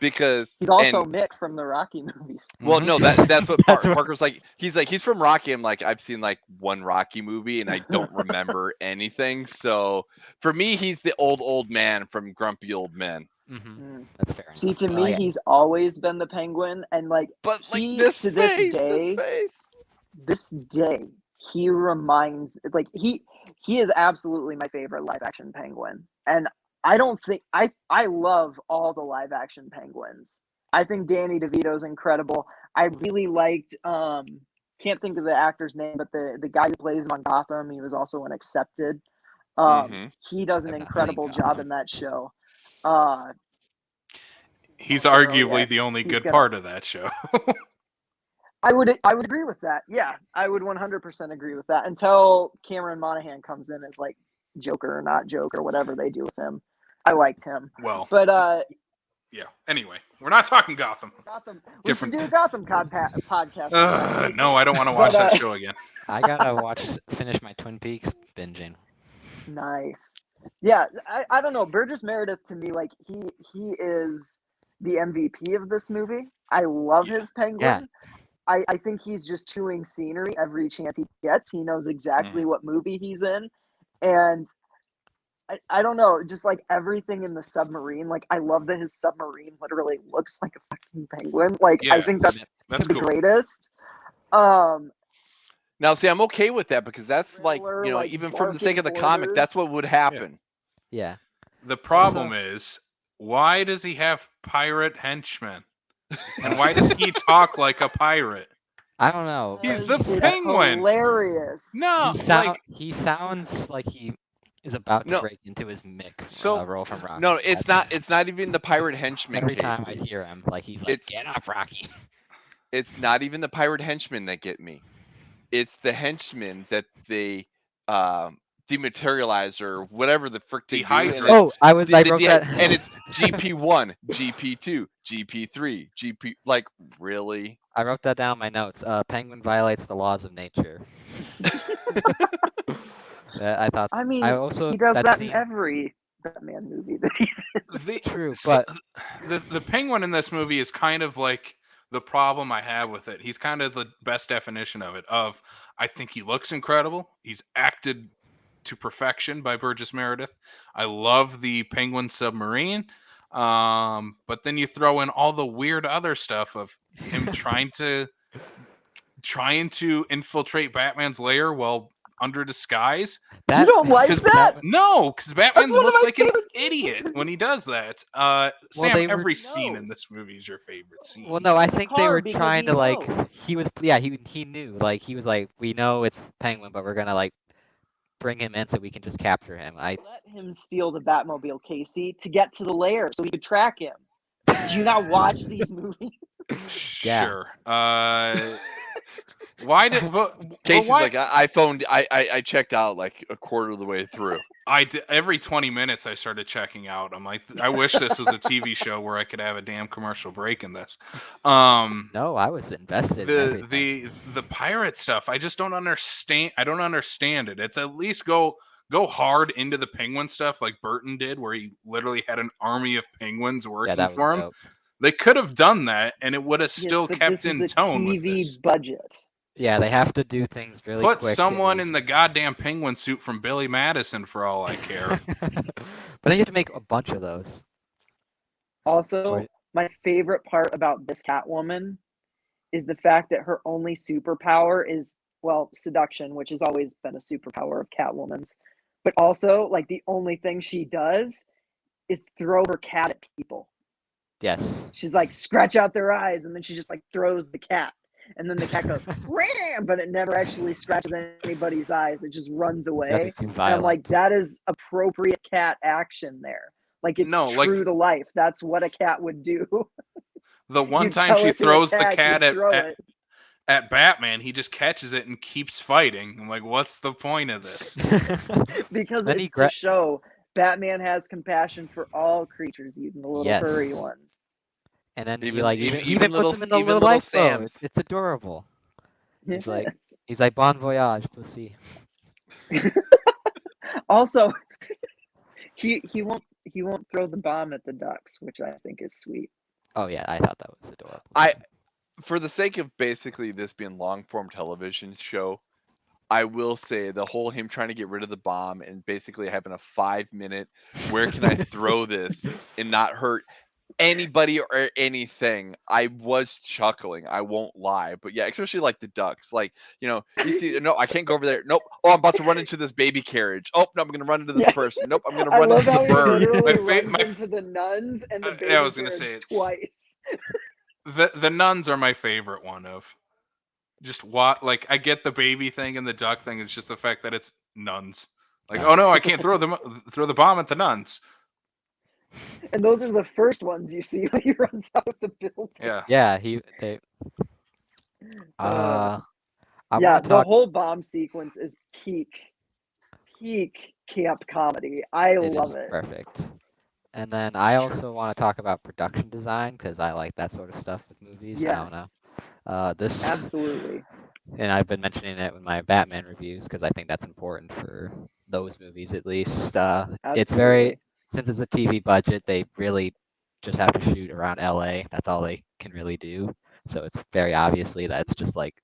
Because He's also Mick from the Rocky movies. well, Mhm. no, that's what Parker's like. He's from Rocky. I'm like, I've seen like one Rocky movie and I don't remember anything. So for me, he's the old man from Grumpy Old Men. That's fair enough. See, to Oh, me, yeah. he's always been the Penguin, and like But like he this to face, this day, he reminds he is absolutely my favorite live action Penguin, and I don't think I love all the live action Penguins. I think Danny DeVito's incredible. I really liked can't think of the actor's name, but the guy who plays him on Gotham, he was also in Accepted. He does an I've not incredible seen job Gotham. in that show. He's Romero, arguably yeah, the only he's good gonna- part of that show. I would agree with that. Yeah, I would 100% agree with that until Cameron Monaghan comes in as like Joker or not Joker, whatever they do with him. I liked him. Well, But yeah. Anyway, we're not talking Gotham. Gotham. Different- We should do a Gotham podcast. No, I don't want to watch that show again. I gotta finish my Twin Peaks binging. Nice. Yeah, I don't know. Burgess Meredith to me, like he is the MVP of this movie. I love his Penguin. Yeah. I think he's just chewing scenery every chance he gets. He knows exactly what movie he's in. And I don't know, just like everything in the submarine. Like I love that his submarine literally looks like a fucking penguin. Like I Yeah, think that's that's the cool. greatest. Now, see, I'm okay with that because that's like, Thriller, like, even for the sake of the barking comic, that's orders. what would happen. Yeah. The problem is, why does he have pirate henchmen? And why does he talk like a pirate? I don't know. He's the It's Penguin. hilarious. No, He sounds like he is about to No. break into his Mick role from Rocky. No, it's not. It's not even the pirate henchman. Every case. time I hear him, like he's like, It's- "Get up, Rocky." It's not even the pirate henchmen that get me. It's the henchmen that they dematerialize or whatever the frick they do. and Dehydrate. it's- Oh, I wrote that. and it's GP1, GP2, GP3, GP. Like, really? I wrote that down in my notes. Penguin violates the laws of nature. I thought. I mean, I also he does that scene, in every Batman movie that he's in. True, So, but the Penguin in this movie is kind of like the problem I have with it. He's kind of the best definition of it. I think he looks incredible. He's acted to perfection by Burgess Meredith. I love the Penguin submarine. But then you throw in all the weird other stuff of him trying to infiltrate Batman's lair while under disguise. You don't like that? No, because Batman one of looks my like an favorite idiot when he does that. Sam, they were- every scene in knows. this movie is your favorite scene. Well, no, I think they were hard because trying he to like. knows. He was, yeah, he knew. Like he was like, we know it's Penguin, but we're gonna like bring him in so we can just capture him. Let him steal the Batmobile, Casey, to get to the lair so we could track him. Did you not watch these movies? Yeah. Sure. Why did? Casey's why, like, I checked out like a quarter of the way through. every 20 minutes I started checking out. I'm like, I wish this was a TV show where I could have a damn commercial break in this. No, I was invested. in everything. The pirate stuff, I just don't understand. I don't understand it. It's at least go hard into the penguin stuff like Burton did, where he literally had an army of penguins working that was for him. dope. They could have done that, and it would have still but kept this is in a tone with TV this. budget. Yeah, they have to do things really Put quick. someone in the goddamn penguin suit from Billy Madison for all I care. But then you have to make a bunch of those. Also, Right. my favorite part about this Catwoman is the fact that her only superpower is, well, seduction, which has always been a superpower of Catwoman's. But also, like, the only thing she does is throw her cat at people. Yes. She's like, scratch out their eyes, and then she just like throws the cat. And then the cat goes, ram, but it never actually scratches anybody's eyes. It just runs away. That'd be too And I'm violent. like, that is appropriate cat action there. Like, it's No, like- true to life. That's what a cat would do. The one You time tell she it to throws the attack, cat you throw it. at Batman, he just catches it and keeps fighting. I'm like, what's the point of this? Because Then he it's to show Batman has compassion for all creatures, even the little furry Yes. ones. And then he Even- like even- even even puts him in the even little little lifeboat. Sam's. It's adorable. He's like Yes. he's like bon voyage, pussy. Also, he won't throw the bomb at the ducks, which I think is sweet. Oh yeah, I thought that was adorable. For the sake of basically this being long form television show, I will say the whole him trying to get rid of the bomb and basically having a 5-minute where can I throw this and not hurt anybody or anything. I was chuckling, I won't lie. But yeah, especially like the ducks. Like, you see, no, I can't go over there. Nope. Oh, I'm about to run into this baby carriage. Oh no, I'm gonna run into this Yeah. person. Nope, I'm gonna I run love into how the he bird. literally My fa- runs my f- into the nuns and the baby yeah, I was gonna carriage say it. twice. The nuns are my favorite one of just what like I get the baby thing and the duck thing. It's just the fact that it's nuns. Like, oh no, I can't throw the bomb at the nuns. And those are the first ones you see when he runs out of the building. Yeah. Yeah, I yeah, want to the talk. whole bomb sequence is peak camp comedy. I love it. Perfect. And then I also want to talk about production design because I like that sort of stuff with movies. I don't know. Yes, This absolutely. and I've been mentioning it with my Batman reviews because I think that's important for those movies at least. It's very since it's a TV budget, they really just have to shoot around LA. That's all they can really do. So it's very obviously that it's just like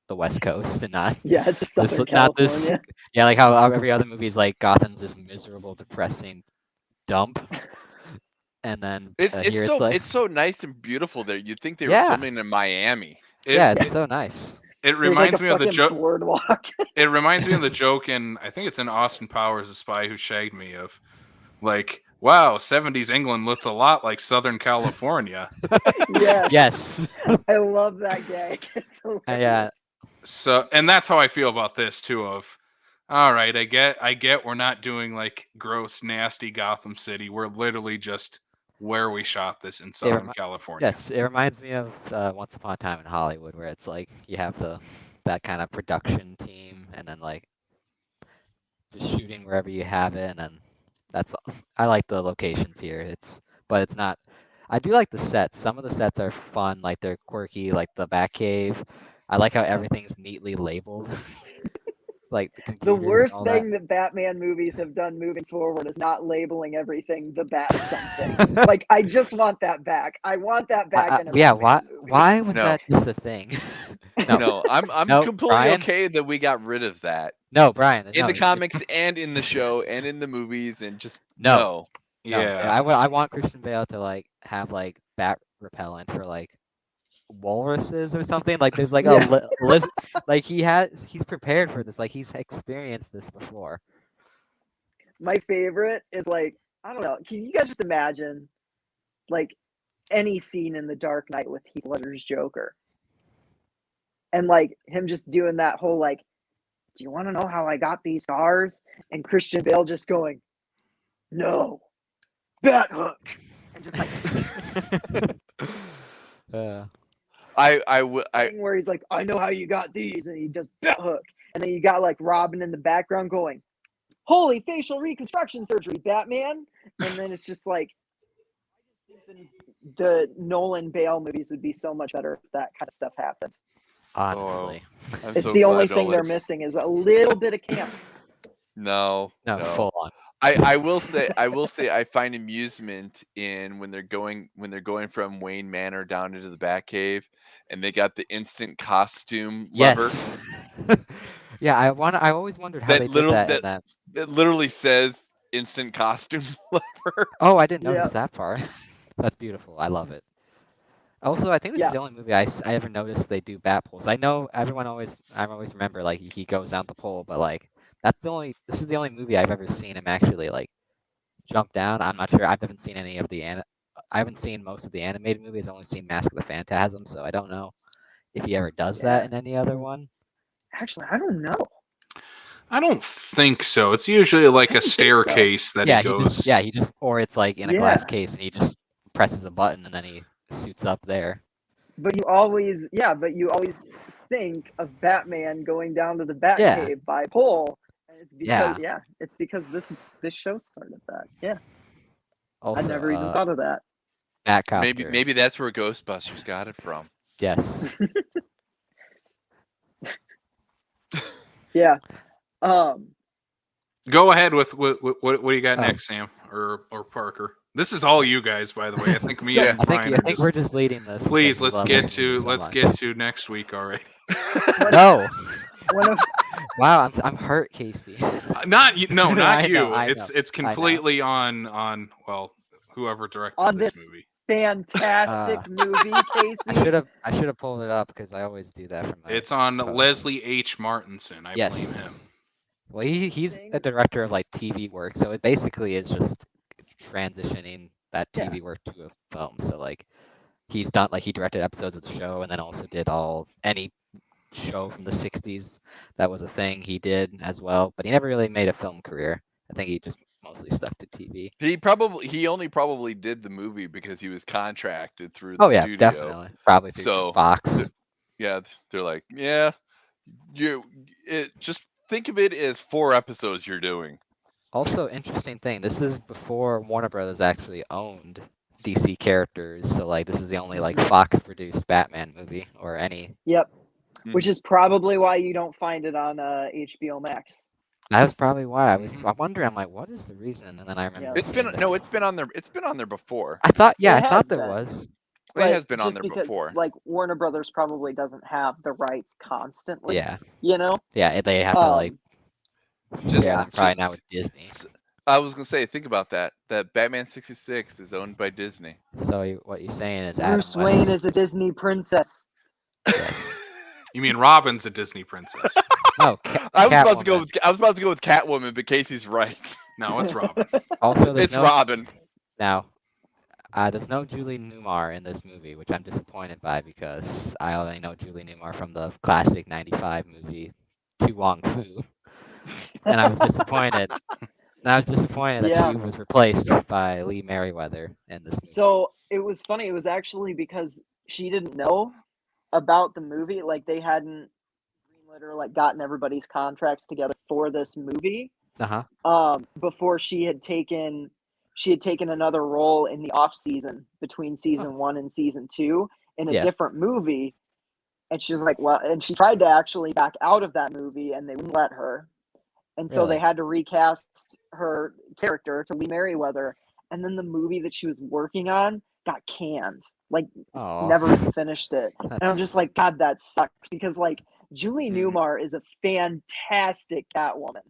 the West Coast and not Yeah, it's just this, Southern not this. California. Yeah, like how every other movie is like Gotham's this miserable, depressing dump, and then It's here it's like so nice and beautiful there. You'd think they were Yeah. filming in Miami. it's so nice. It There's like reminds a me of the fucking joke. boardwalk. It reminds me of the joke in I think it's in Austin Powers, The Spy Who Shagged Me, of like, wow, 70s England looks a lot like Southern California. Yes. Yes. I love that gag. It's hilarious. Yeah. So, and that's how I feel about this too. Of, all right, I get, we're not doing like gross, nasty Gotham City. We're literally just where we shot this in Southern California. Yes, it reminds me of Once Upon a Time in Hollywood, where it's like you have that kind of production team, and then like just shooting wherever you have it, and then that's I like the locations here. But it's not. I do like the sets. Some of the sets are fun, like they're quirky, like the Batcave. I like how everything's neatly labeled. Like the The computers and worst all thing that Batman movies have done moving forward is not labeling everything the Bat something. Like, I just want that back. I want that back in a yeah, Batman movie. why was No. that just a thing? No, I'm No, completely Brian? okay that we got rid of that No, Brian. in no, the comics and in the show and in the movies and just No. no. No, Yeah. I want Christian Bale to like have like bat repellent for like walruses or something. Like there's like Yeah. a list. Like he's prepared for this. Like he's experienced this before. My favorite is like, I don't know. Can you guys just imagine like any scene in The Dark Knight with Heath Ledger's Joker? And like him just doing that whole like, do you want to know how I got these scars? And Christian Bale just going, no, bat hook. And just like where he's like, I know how you got these, and he does bat hook. And then you got like Robin in the background going, holy facial reconstruction surgery, Batman. And then it's just like, the Nolan Bale movies would be so much better if that kind of stuff happened. Honestly, I'm It's so the glad only thing Nolan- they're missing is a little bit of camp. No. full on. I will say I find amusement in when they're going from Wayne Manor down into the Batcave and they got the instant costume lever Yes. Yeah, I always wondered how That they did little- that in that- that. that literally says instant costume lever. Oh, I didn't notice Yeah. that part. That's beautiful. I love it. Also, I think this is Yeah. the only movie I ever noticed they do bat poles. I know I always remember like he goes down the pole, but like this is the only movie I've ever seen him actually like jump down. I'm not sure. I haven't seen any of I haven't seen most of the animated movies. I've only seen Mask of the Phantasm, so I don't know if he ever does that in any other one. Actually, I don't know. I don't think so. It's usually like I a don't think so. staircase that he goes. He just or it's like in a glass Yeah. case and he just presses a button and then he suits up there. But you always think of Batman going down to the Batcave by pole, and It's because Yeah. it's because this show started that. Yeah, Also, I never even thought of that. Batcopter. Maybe that's where Ghostbusters got it from. Yes. Yeah. Go ahead with what do you got Oh. next, Sam or Parker? This is all you guys, by the way. I think me So- and Brian I are think just. we're just leading this. Please, because we let's love get this movie to so let's much. get to next week already. No. One of Wow, I'm hurt, Casey. Not you. No, not I you. know, I It's know, it's I know. completely on well, whoever directed on this this movie. fantastic movie, Casey. I should have pulled it up because I always do that for my. It's on phone. Leslie H. Martinson. I blame Yes. him. Well, he's Thing. a director of like TV work, so it basically is just transitioning that Yeah. TV work to a film. So like, he's done like he directed episodes of the show, and then also did any show from the '60s that was a thing he did as well. But he never really made a film career. I think he just mostly stuck to TV. He only probably did the movie because he was contracted through the Oh yeah, studio. definitely, probably through So, Fox. Yeah, they're like, yeah, just think of it as 4 episodes you're doing. Also, interesting thing. This is before Warner Brothers actually owned DC characters, so like this is the only like Fox-produced Batman movie or any. Yep. Mhm. Which is probably why you don't find it on HBO Max. That was probably why I'm Mhm. wondering. I'm like, what is the reason? And then I remember. It's been on there. It's been on there before. I thought, yeah, It I thought has there been. was. But It has been on just there because, before. like, Warner Brothers probably doesn't have the rights constantly. Yeah, You know? yeah, they have to like Just- share them probably now just- with Disney. I was gonna say, think about that. That Batman 66 is owned by Disney. So what you're saying is Bruce Adam Wayne West. is a Disney princess. Yes. You mean Robin's a Disney princess? Oh, I was about to go Catwoman. with Catwoman, but Casey's right. No, it's Robin. Also, there's It's no Robin. now. There's no Julie Newmar in this movie, which I'm disappointed by because I only know Julie Newmar from the classic '95 movie To Wong Fu, and I was disappointed. that Yeah. she was replaced by Lee Merriweather in this movie. So it was funny. It was actually because she didn't know about the movie. Like, they hadn't greenlit or like gotten everybody's contracts together for this movie. Before she had taken another role in the off season between season 1 and season 2 in a different movie. And she was like, well, and she tried to actually back out of that movie and they wouldn't let her. And so they had to recast her character to Lee Merriweather. And then the movie that she was working on got canned. Like, never even finished it. And I'm just like, God, that sucks. Because, like, Julie Newmar is a fantastic Catwoman.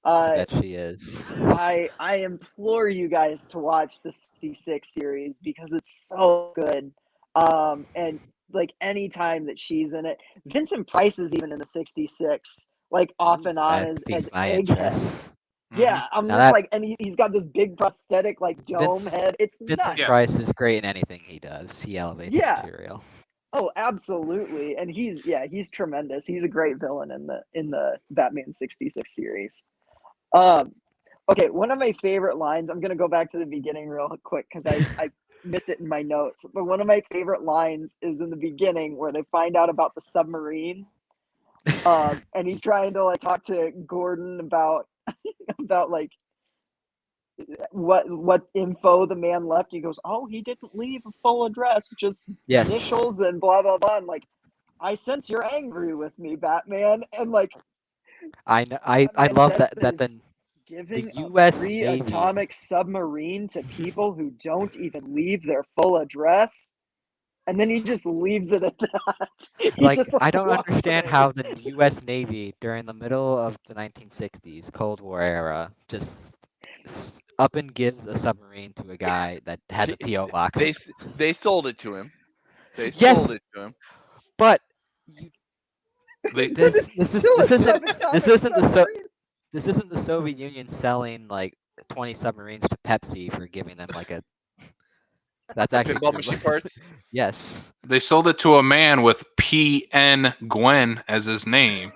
I bet she is. I implore you guys to watch the 66 series because it's so good. And, like, any time that she's in it. Vincent Price is even in the 66. Like, off and on as Egghead. Yeah, I'm Now just like, and he's got this big prosthetic, like, dome Vince- head. It's Vincent nuts. Price is great in anything he does. He elevates material. Oh, absolutely. And he's tremendous. He's a great villain in the Batman 66 series. Okay, one of my favorite lines, I'm gonna go back to the beginning real quick because I missed it in my notes. But one of my favorite lines is in the beginning where they find out about the submarine. And he's trying to like talk to Gordon about like what info the man left. He goes, "Oh, he didn't leave a full address, just initials and blah blah blah." And like, I sense you're angry with me, Batman. And like, I love that the giving U.S. a free Navy atomic submarine to people who don't even leave their full address. And then he just leaves it at that. Like, I don't understand how the U.S. Navy during the middle of the 1960s Cold War era just up and gives a submarine to a guy that has a PO box. They sold it to him. Sold it to him. But this isn't the Soviet Union selling like 20 submarines to Pepsi for giving them like a. That's actually pinball machine parts. Yes. They sold it to a man with P.N. Gwen as his name.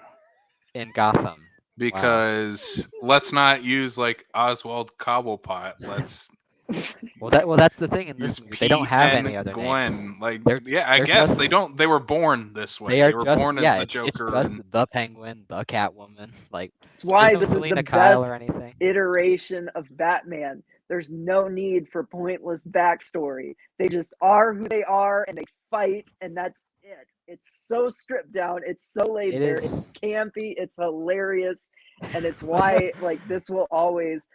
In Gotham. Because let's not use like Oswald Cobblepot. Let's Well, that's the thing in He's this movie. They don't have any P.N. other Glenn. names. Like, They're- yeah, I they're guess they just- don't. They were born this way. They are were just born yeah. as the It's Joker. just And the Penguin, the Catwoman. Like It's why there's no this is the Selena Kyle or best anything. iteration of Batman. There's no need for pointless backstory. They just are who they are and they fight, and that's it. It's so stripped down. It's so laid It bare. is. It's campy. It's hilarious, and it's why like this will always.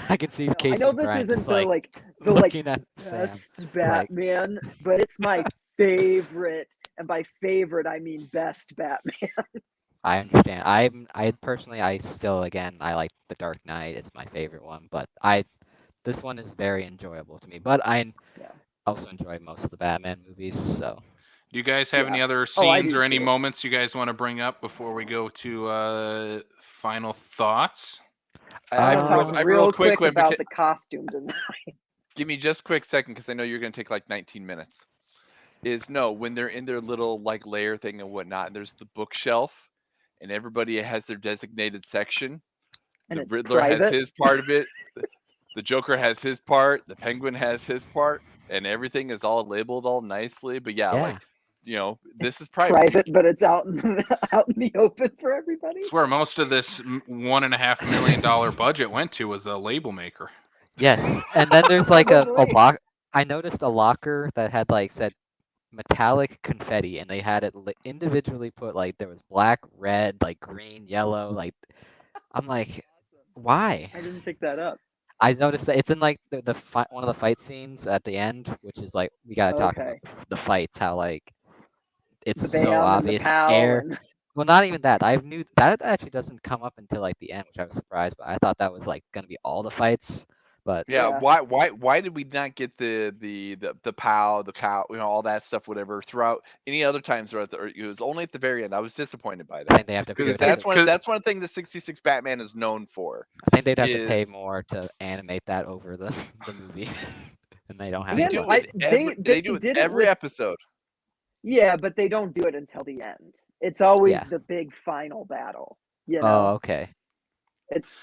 I can see I Casey know and this Brian isn't just the like the looking at Sam. best like- Batman, but it's my favorite, and by favorite I mean best Batman. I understand. I personally I still again I like The Dark Knight. It's my favorite one, but this one is very enjoyable to me. But I Yeah. also enjoy most of the Batman movies. So do you guys have any Yeah. other Oh, I scenes do or any too. moments you guys want to bring up before we go to final thoughts? I I'm have talking a real quick one, about because- the costume design. Give me just a quick second because I know you're gonna take like 19 minutes. When they're in their little like layer thing and whatnot, and there's the bookshelf, and everybody has their designated section. And The it's Riddler has private. his part of it. The Joker has his part. The Penguin has his part, and everything is all labeled all nicely. But yeah, Yeah. like this It's is private. private, but it's out in the open for everybody. It's where most of this $1.5 million budget went to, was a label maker. yes, and then there's like a Probably. lock. I noticed a locker that had like said metallic confetti, and they had it individually put like there was black, red, like green, yellow. Like I'm like, why? I didn't pick that up. I noticed that it's in like the fight, one of the fight scenes at the end, which is like we gotta talk about Okay. the fights. How like it's The so BAM and the obvious. POW Air. and Well, not even that. I knew that actually doesn't come up until like the end, which I was surprised. But I thought that was like gonna be all the fights. But Yeah, Yeah. why did we not get the POW, the cow, all that stuff, whatever, throughout any other times throughout it was only at the very end. I was disappointed by I that. think they have to. Because Because That's one thing the 66 Batman is known for. I think they'd have to pay is- more to animate that over the movie, and they don't have They Yeah, the do no, it budget. with they- every, they do it with did it every with- episode. yeah, but they don't do it until the end. It's always Yeah. the big final battle. You Oh, know, okay. it's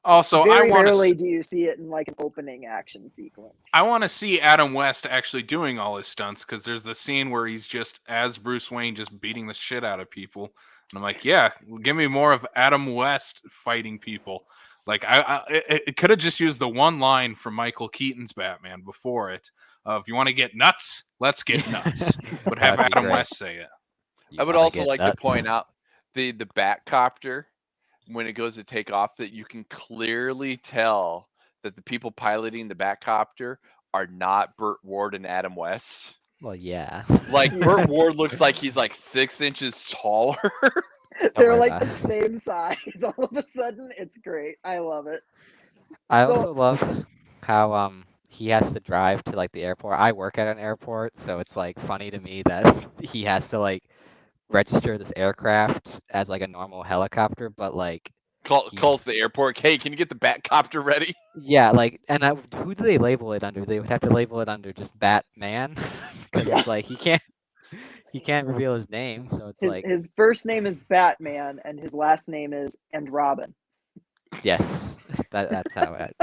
Also, very I want rarely to. do you see it in like an opening action sequence. I want to see Adam West actually doing all his stunts, because there's the scene where he's just as Bruce Wayne, just beating the shit out of people, and I'm like, yeah, give me more of Adam West fighting people. Like it could have just used the one line from Michael Keaton's Batman before it. If you want to get nuts, let's get nuts. But have That'd be Adam great. West say it. You I would wanna also get like nuts? to point out the Batcopter, when it goes to take off, that you can clearly tell that the people piloting the Batcopter are not Burt Ward and Adam West. Well, yeah. Like Yeah. Burt Ward looks like he's like 6 inches taller. They're worry like about the it. same size all of a sudden. It's great. I love it. I So- also love how he has to drive to like the airport. I work at an airport, so it's like funny to me that he has to like register this aircraft as like a normal helicopter, but like Calls the airport. Hey, can you get the Batcopter ready? yeah, like and who do they label it under? They would have to label it under just Batman because Yeah. it's like he can't reveal his name, so it's like His first name is Batman and his last name is and Robin. yes, that's how it.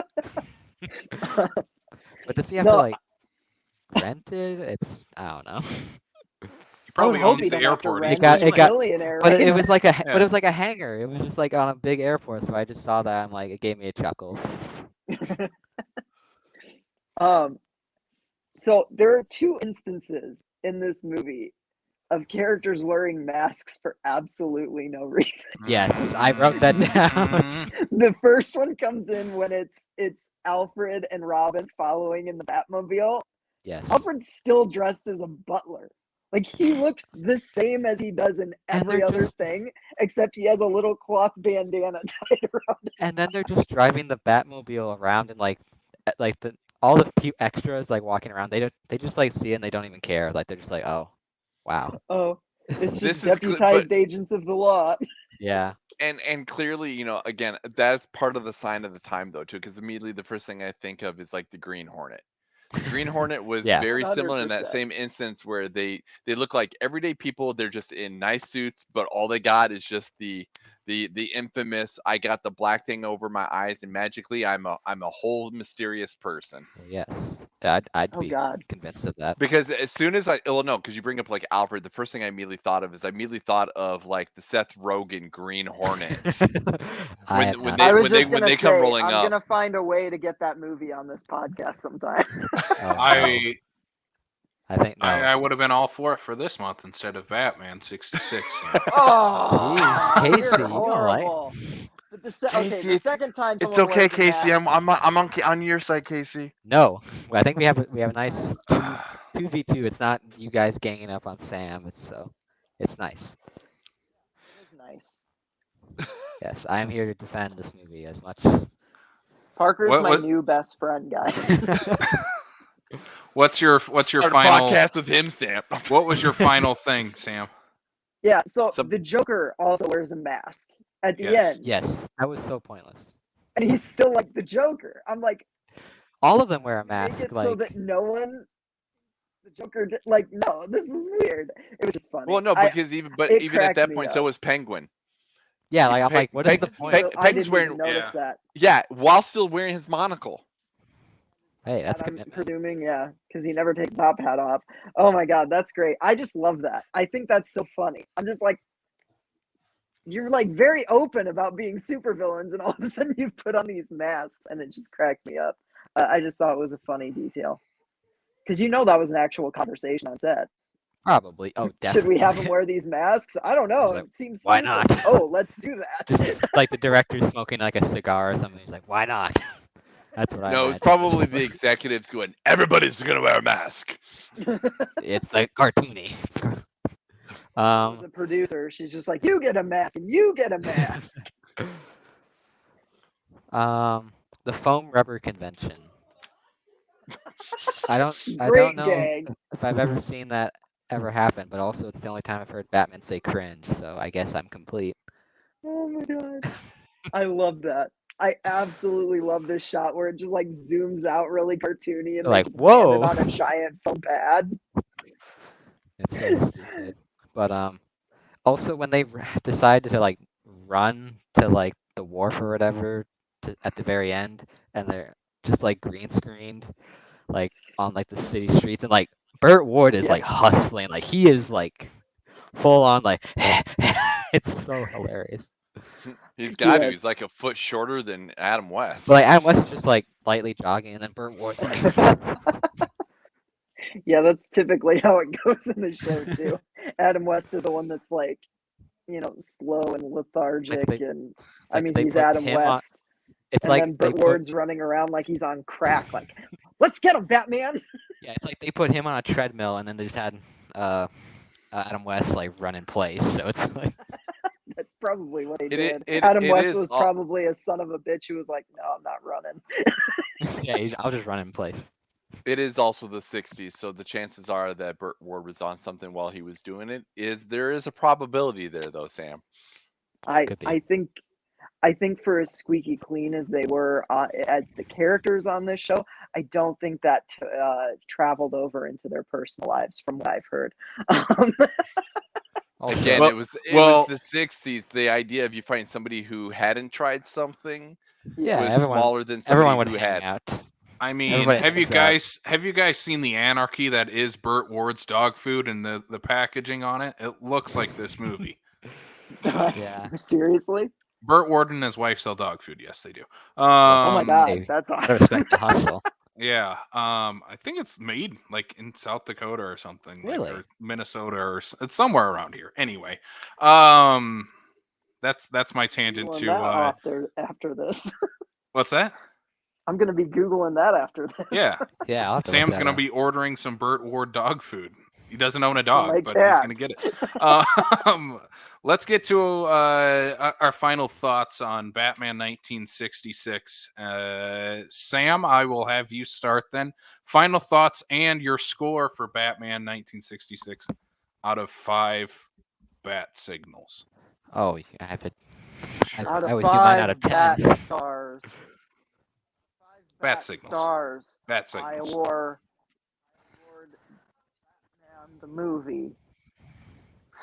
But does he have No, to like rent it? It's I don't know. He probably hope he owns the don't have to airport. rent He's got- Bruce it He's Wayne. got- a millionaire, But right? it was like a Yeah. hanger. It was just like on a big airport, so I just saw that. I'm like, it gave me a chuckle. So there are two instances in this movie of characters wearing masks for absolutely no reason. Yes, I wrote that down. Mhm. The first one comes in when it's Alfred and Robin following in the Batmobile. Yes. Alfred's still dressed as a butler. Like he looks the same as he does in And every they're other just- thing, except he has a little cloth bandana tied around his And then they're just driving the Batmobile around and like all the extras like walking around. They just like see it and they don't even care. Like they're just like, oh, wow. Oh, it's This just is deputized agents of the law. Yeah. And clearly, again, that's part of the sign of the time though too, because immediately the first thing I think of is like the Green Hornet. Green Hornet was Yeah. very similar in that 100%. same instance where they look like everyday people. They're just in nice suits, but all they got is just the The infamous I got the black thing over my eyes and magically I'm a whole mysterious person. Well, yes, I'd Oh be God. convinced of that. Because as soon as no, because you bring up like Alfred, the first thing I immediately thought of is like the Seth Rogen Green Hornet. I When have when not they I was when just they when gonna they come say rolling I'm up. gonna find a way to get that movie on this podcast sometime. Oh, no. I I think no. I would have been all for it for this month instead of Batman 66. Oh, Jeez, Casey, you're you all right? horrible. But Casey, the second time It's someone okay, wears a Casey. mask, I'm on your side, Casey. No, I think we have a nice 2v2. It's not you guys ganging up on Sam. It's nice. it is nice. Yes, I am here to defend this movie as much. Parker's What- my what- new best friend, guys. What's your Start a final? podcast with him, Sam. What was your final thing, Sam? Yeah, so Some- the Joker also wears a mask at the Yes. end, Yes, that was so pointless. and he's still like the Joker. I'm like, All of them wear a make mask. it Like, so that no one, the Joker, like, no, this is weird. It was just funny. Well, no, because even it even at cracked that me point, up. so was Penguin. yeah, like I'm like, what is the Peg- point? Peg- I Peg's didn't wearing- even notice Yeah. that. Yeah, while still wearing his monocle. Hey, that's And I'm commitment. presuming, yeah, because he never takes the top hat off. Oh my God, that's great. I just love that. I think that's so funny. I'm just like, you're like very open about being supervillains, and all of a sudden you put on these masks, and it just cracked me up. I just thought it was a funny detail. Because that was an actual conversation on set. Probably. Oh, definitely. Should we have him wear these masks? I don't know. Like, It seems why stupid. not? Oh, let's do that. Just like the director smoking like a cigar or something. He's like, why not? That's what I. No, it's imagine. probably Just the like- executives going, everybody's gonna wear a mask. It's like cartoony. As a producer, she's just like, you get a mask and you get a mask. The foam rubber convention. I don't Great know gag. if I've ever seen that ever happen, but also it's the only time I've heard Batman say cringe, so I guess I'm complete. Oh my God. I love that. I absolutely love this shot where it just like zooms out really cartoony and Like, just whoa. landed on a giant foam pad. It's so stupid. But also when they decided to like run to like the wharf or whatever at the very end, and they're just like green screened, like on like the city streets, and like Burt Ward is Yeah. like hustling, like he is like full on like it's so hilarious. He's got to. Yes. He's like a foot shorter than Adam West. But like Adam West is just like lightly jogging, and then Burt Ward's like Yeah, that's typically how it goes in the show too. Adam West is the one that's like, slow and lethargic, and I like mean they he's put Adam him on- West, it's and like then they Burt put, Ward's running around like he's on crack. Like, let's get him, Batman. yeah, it's like they put him on a treadmill, and then they just had Adam West like run in place. So it's like That's probably what they It- did. it- Adam it West is was all- probably a son of a bitch who was like, no, I'm not running. yeah, I'll just run in place. It is also the 60s, so the chances are that Burt Ward was on something while he was doing it. There is a probability there, though, Sam. Could be. I think for as squeaky clean as they were as the characters on this show, I don't think that traveled over into their personal lives, from what I've heard. Also, Again, Well- it was well- the 60s. The idea of you find somebody who hadn't tried something yeah, was everyone smaller than everyone somebody would who hang had. out. I mean, Everybody have you hangs out. guys seen the anarchy that is Burt Ward's dog food and the packaging on it? It looks like this movie. Yeah. Seriously? Burt Ward and his wife sell dog food. Yes, they do. Oh my God, hey, that's Gotta awesome. respect the hustle. Yeah. I think it's made like in South Dakota or something. Really? Like, or Minnesota or it's somewhere around here. Anyway. That's my tangent Googling to that after this. what's that? I'm gonna be Googling that after this. Yeah. Yeah, I'll have to look Sam's that gonna up. be ordering some Burt Ward dog food. He doesn't own a my dog, but he's gonna get cats. it. Let's get to our final thoughts on Batman 1966. Sam, I will have you start then. Final thoughts and your score for Batman 1966 out of 5 bat signals. Oh, I have to. Out I of always do mine out 5 of 10. bat stars. 5 Bat signals. stars. Bat I signals. award Batman the movie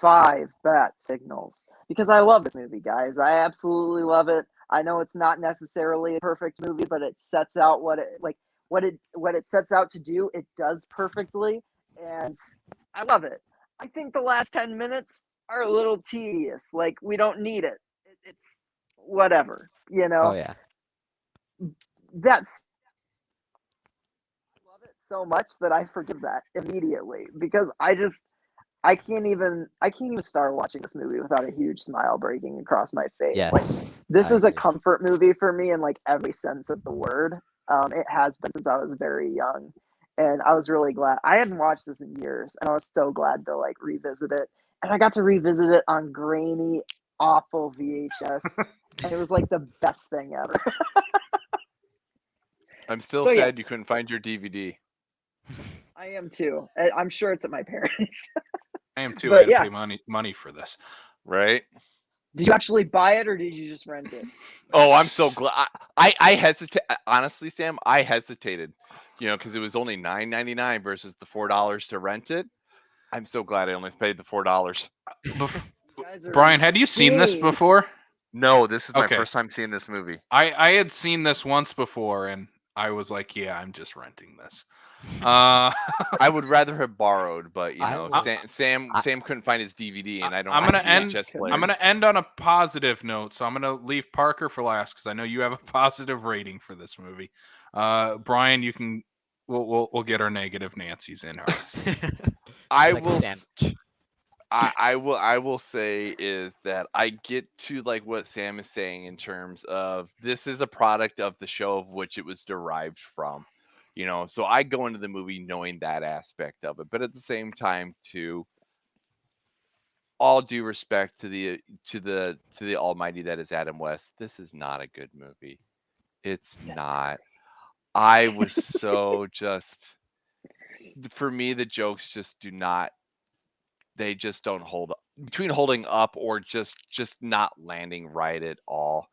5 bat signals because I love this movie, guys. I absolutely love it. I know it's not necessarily a perfect movie, but it sets out what it sets out to do. It does perfectly, and I love it. I think the last 10 minutes are a little tedious. Like, we don't need it. It's whatever, you know. Oh yeah. That's I love it so much that I forgive that immediately because I can't even start watching this movie without a huge smile breaking across my face. Yes. Like, this I is a agree. comfort movie for me in like every sense of the word. It has been since I was very young, and I was really glad. I hadn't watched this in years, and I was so glad to like revisit it. And I got to revisit it on grainy, awful VHS, and it was like the best thing ever. I'm still So, yeah. sad you couldn't find your DVD. I am too. I'm sure it's at my parents'. I am too. But I had to yeah. pay money for this. Right? Did you actually buy it or did you just rent it? Oh, I'm so glad. I hesitate. Honestly, Sam, I hesitated. Because it was only $9.99 versus the $4 to rent it. I'm so glad I only paid the $4. You guys are Brian, had you seen this insane. before? No, this is my Okay. first time seeing this movie. I had seen this once before, and I was like, yeah, I'm just renting this. I would rather have borrowed, but I Sam couldn't find his DVD, and I don't I'm have gonna a end. VHS player. I'm gonna end on a positive note, so I'm gonna leave Parker for last because I know you have a positive rating for this movie. Brian, you can. We'll get our negative Nancy's in her. I Like will. sandwich. I will say is that I get to like what Sam is saying in terms of this is a product of the show of which it was derived from, so I go into the movie knowing that aspect of it, but at the same time too, all due respect to the almighty that is Adam West, this is not a good movie. It's not. I was so just, for me, the jokes just do not, they just don't hold up between holding up or just not landing right at all.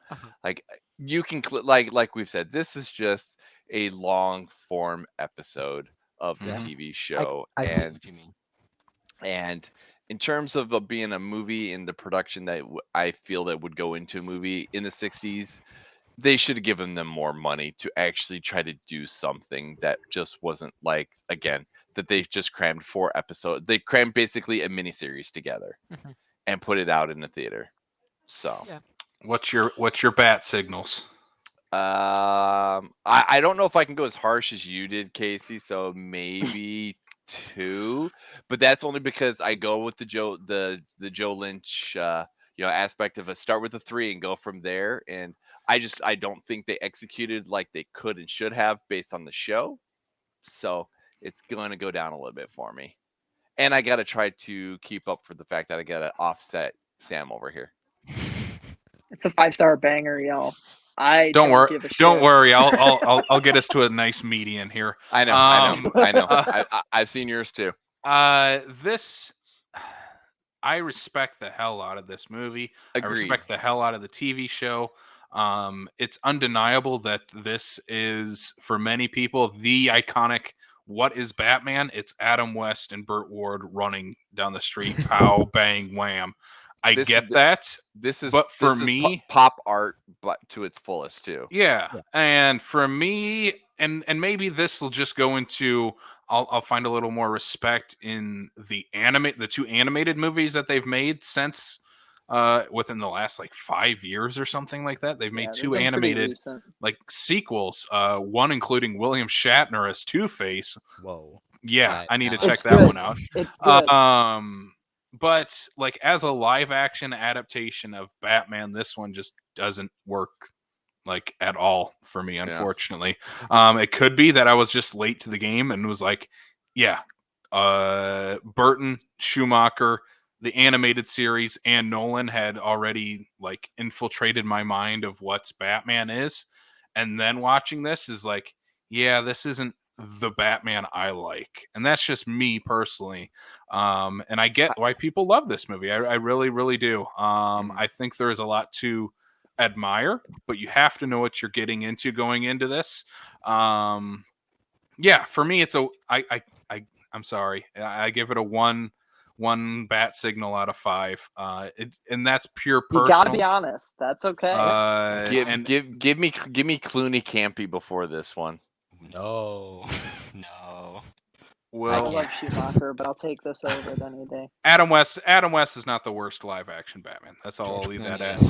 Like you can like we've said, this is just a long form episode of the Yeah. TV show, I see what you mean. and in terms of being a movie in the production that I feel that would go into a movie in the 60s, they should have given them more money to actually try to do something that just wasn't like, again, that they just crammed 4 episodes. They crammed basically a miniseries together and put it out in the theater. So, Yeah. What's your bat signals? I don't know if I can go as harsh as you did, Casey. So maybe 2, but that's only because I go with the Joe Lynch aspect of a start with a 3 and go from there. And I don't think they executed like they could and should have based on the show. So it's going to go down a little bit for me. And I got to try to keep up for the fact that I got to offset Sam over here. It's a 5-star banger, y'all. I Don't worry. give a shit. Don't worry. I'll get us to a nice median here. I know. I've seen yours too. This I respect the hell out of this movie. Agreed. I respect the hell out of the TV show. It's undeniable that this is, for many people, the iconic "What is Batman?" It's Adam West and Burt Ward running down the street, pow, bang, wham. I get that. But for me, pop art, but to its fullest too. Yeah. And for me, and maybe this will just go into, I'll find a little more respect in the 2 animated movies that they've made since within the last like 5 years or something like that. They've made 2 animated like sequels, one including William Shatner as Two-Face. Whoa. Yeah, I need to check It's that good. one out. It's good. But like as a live action adaptation of Batman, this one just doesn't work like at all for me, unfortunately. It could be that I was just late to the game and was like, yeah, Burton, Schumacher, the animated series, and Nolan had already like infiltrated my mind of what's Batman is. And then watching this is like, yeah, this isn't the Batman I like. And that's just me personally. And I get why people love this movie. I really, really do. I think there is a lot to admire, but you have to know what you're getting into going into this. Yeah, for me, it's I'm sorry. I give it a 1 1 bat signal out of 5. And that's pure You personal. gotta be honest. That's okay. Give me Clooney campy before this one. No, no. I Well, love Schumacher, but I'll take this over it any day. Adam West is not the worst live action Batman. That's all I'll leave that at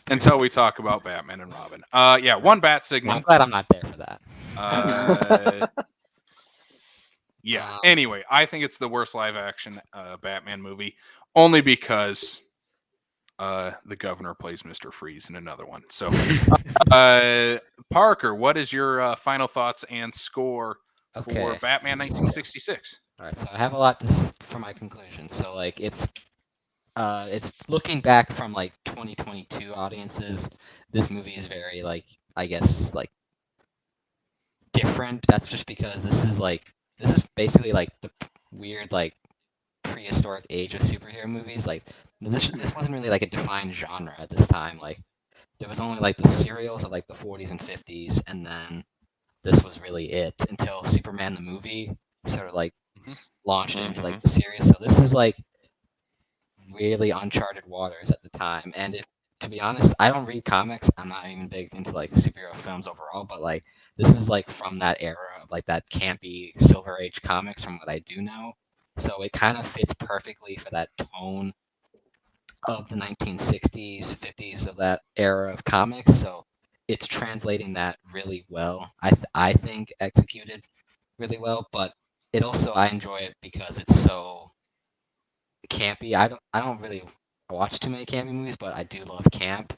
until we talk about Batman and Robin. Yeah, 1 bat signal. I'm glad I'm not there for that. Yeah. Anyway, I think it's the worst live action Batman movie only because the governor plays Mr. Freeze in another one. So, Parker, what is your final thoughts and score for Batman 1966? All right, so I have a lot for my conclusion. So like it's looking back from like 2022 audiences. This movie is very like I guess like different. That's just because this is basically like the weird like prehistoric age of superhero movies. Like this wasn't really like a defined genre at this time. Like there was only like the serials of like the 40s and 50s, and then this was really it until Superman the movie sort of like launched into like the series. So this is like really uncharted waters at the time. And to be honest, I don't read comics. I'm not even big into like superhero films overall, but like this is like from that era of like that campy Silver Age comics from what I do know. So it kind of fits perfectly for that tone of the 1960s, 50s of that era of comics. So it's translating that really well. I think executed really well, but it also I enjoy it because it's so campy. I don't really watch too many campy movies, but I do love camp,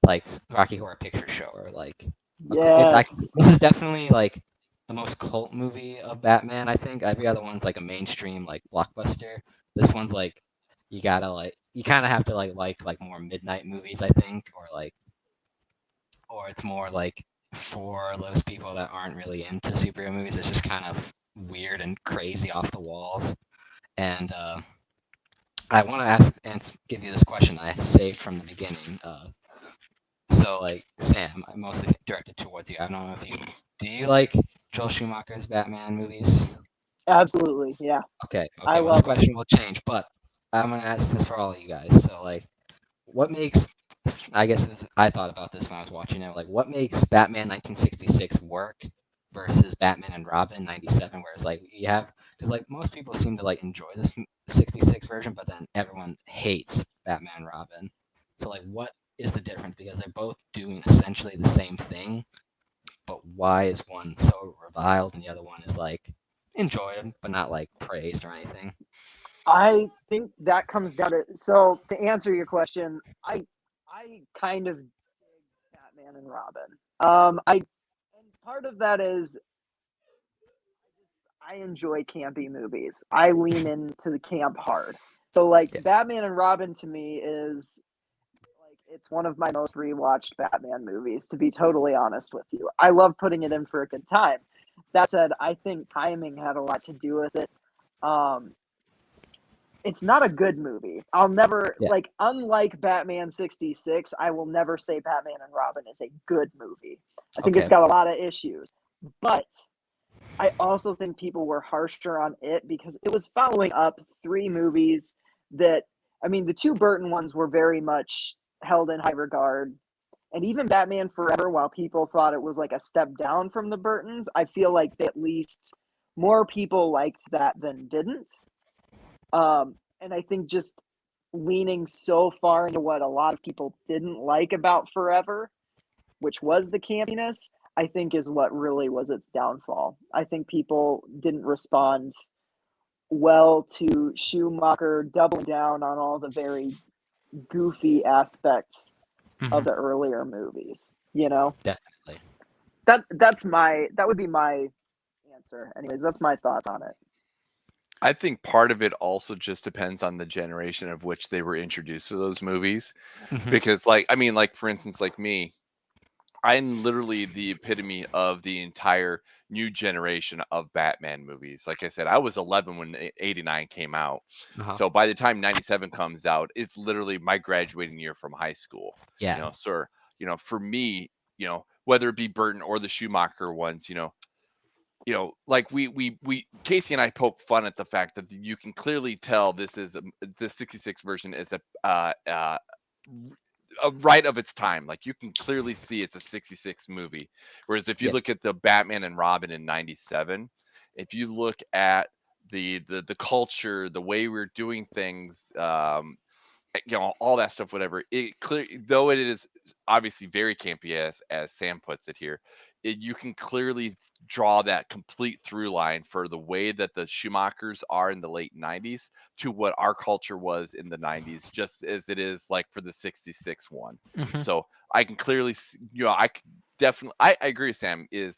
like Rocky Horror Picture Show or like this is definitely like the most cult movie of Batman. I think every other one's like a mainstream like blockbuster. This one's like you kind of have to like more midnight movies, I think, or it's more like for those people that aren't really into superhero movies. It's just kind of weird and crazy off the walls. And I want to ask and give you this question I saved from the beginning. So like Sam, I mostly directed towards you. I don't know if do you like Joel Schumacher's Batman movies? Absolutely, yeah. Okay. Well, this question will change, but I'm gonna ask this for all of you guys. So like, what makes I thought about this when I was watching it. Like, what makes Batman 1966 work versus Batman and Robin 97? Whereas like you have because like most people seem to like enjoy this 66 version, but then everyone hates Batman and Robin. So like, what is the difference? Because they're both doing essentially the same thing, but why is one so reviled and the other one is like enjoyed but not like praised or anything? I think that comes down to answer your question, I kind of dig Batman and Robin. And part of that is I enjoy campy movies. I lean into the camp hard. So like Batman and Robin to me is like it's one of my most rewatched Batman movies, to be totally honest with you. I love putting it in for a good time. That said, I think timing had a lot to do with it. It's not a good movie. I'll never like unlike Batman 66, I will never say Batman and Robin is a good movie. I think it's got a lot of issues. But I also think people were harsher on it because it was following up 3 movies that the 2 Burton ones were very much held in high regard. And even Batman Forever, while people thought it was like a step down from the Burtons, I feel like at least more people liked that than didn't. And I think just leaning so far into what a lot of people didn't like about Forever, which was the campiness, I think is what really was its downfall. I think people didn't respond well to Schumacher doubling down on all the very goofy aspects of the earlier movies, Definitely. That would be my answer. Anyways, that's my thoughts on it. I think part of it also just depends on the generation of which they were introduced to those movies. Because like for instance, like me, I'm literally the epitome of the entire new generation of Batman movies. Like I said, I was 11 when 89 came out. So by the time 97 comes out, it's literally my graduating year from high school. Yeah. For me, whether it be Burton or the Schumacher ones, you know, like we Casey and I poke fun at the fact that you can clearly tell this is the 66 version is a right of its time. Like you can clearly see it's a 66 movie. Whereas if you Yeah. look at the Batman and Robin in 97, if you look at the culture, the way we're doing things, you know, all that stuff, whatever, it clear though it is obviously very campy as Sam puts it here, you can clearly draw that complete through line for the way that the Schumachers are in the late 90s to what our culture was in the 90s, just as it is like for the 66 one. Mhm. So I can clearly see, you know, I can definitely, I agree with Sam, is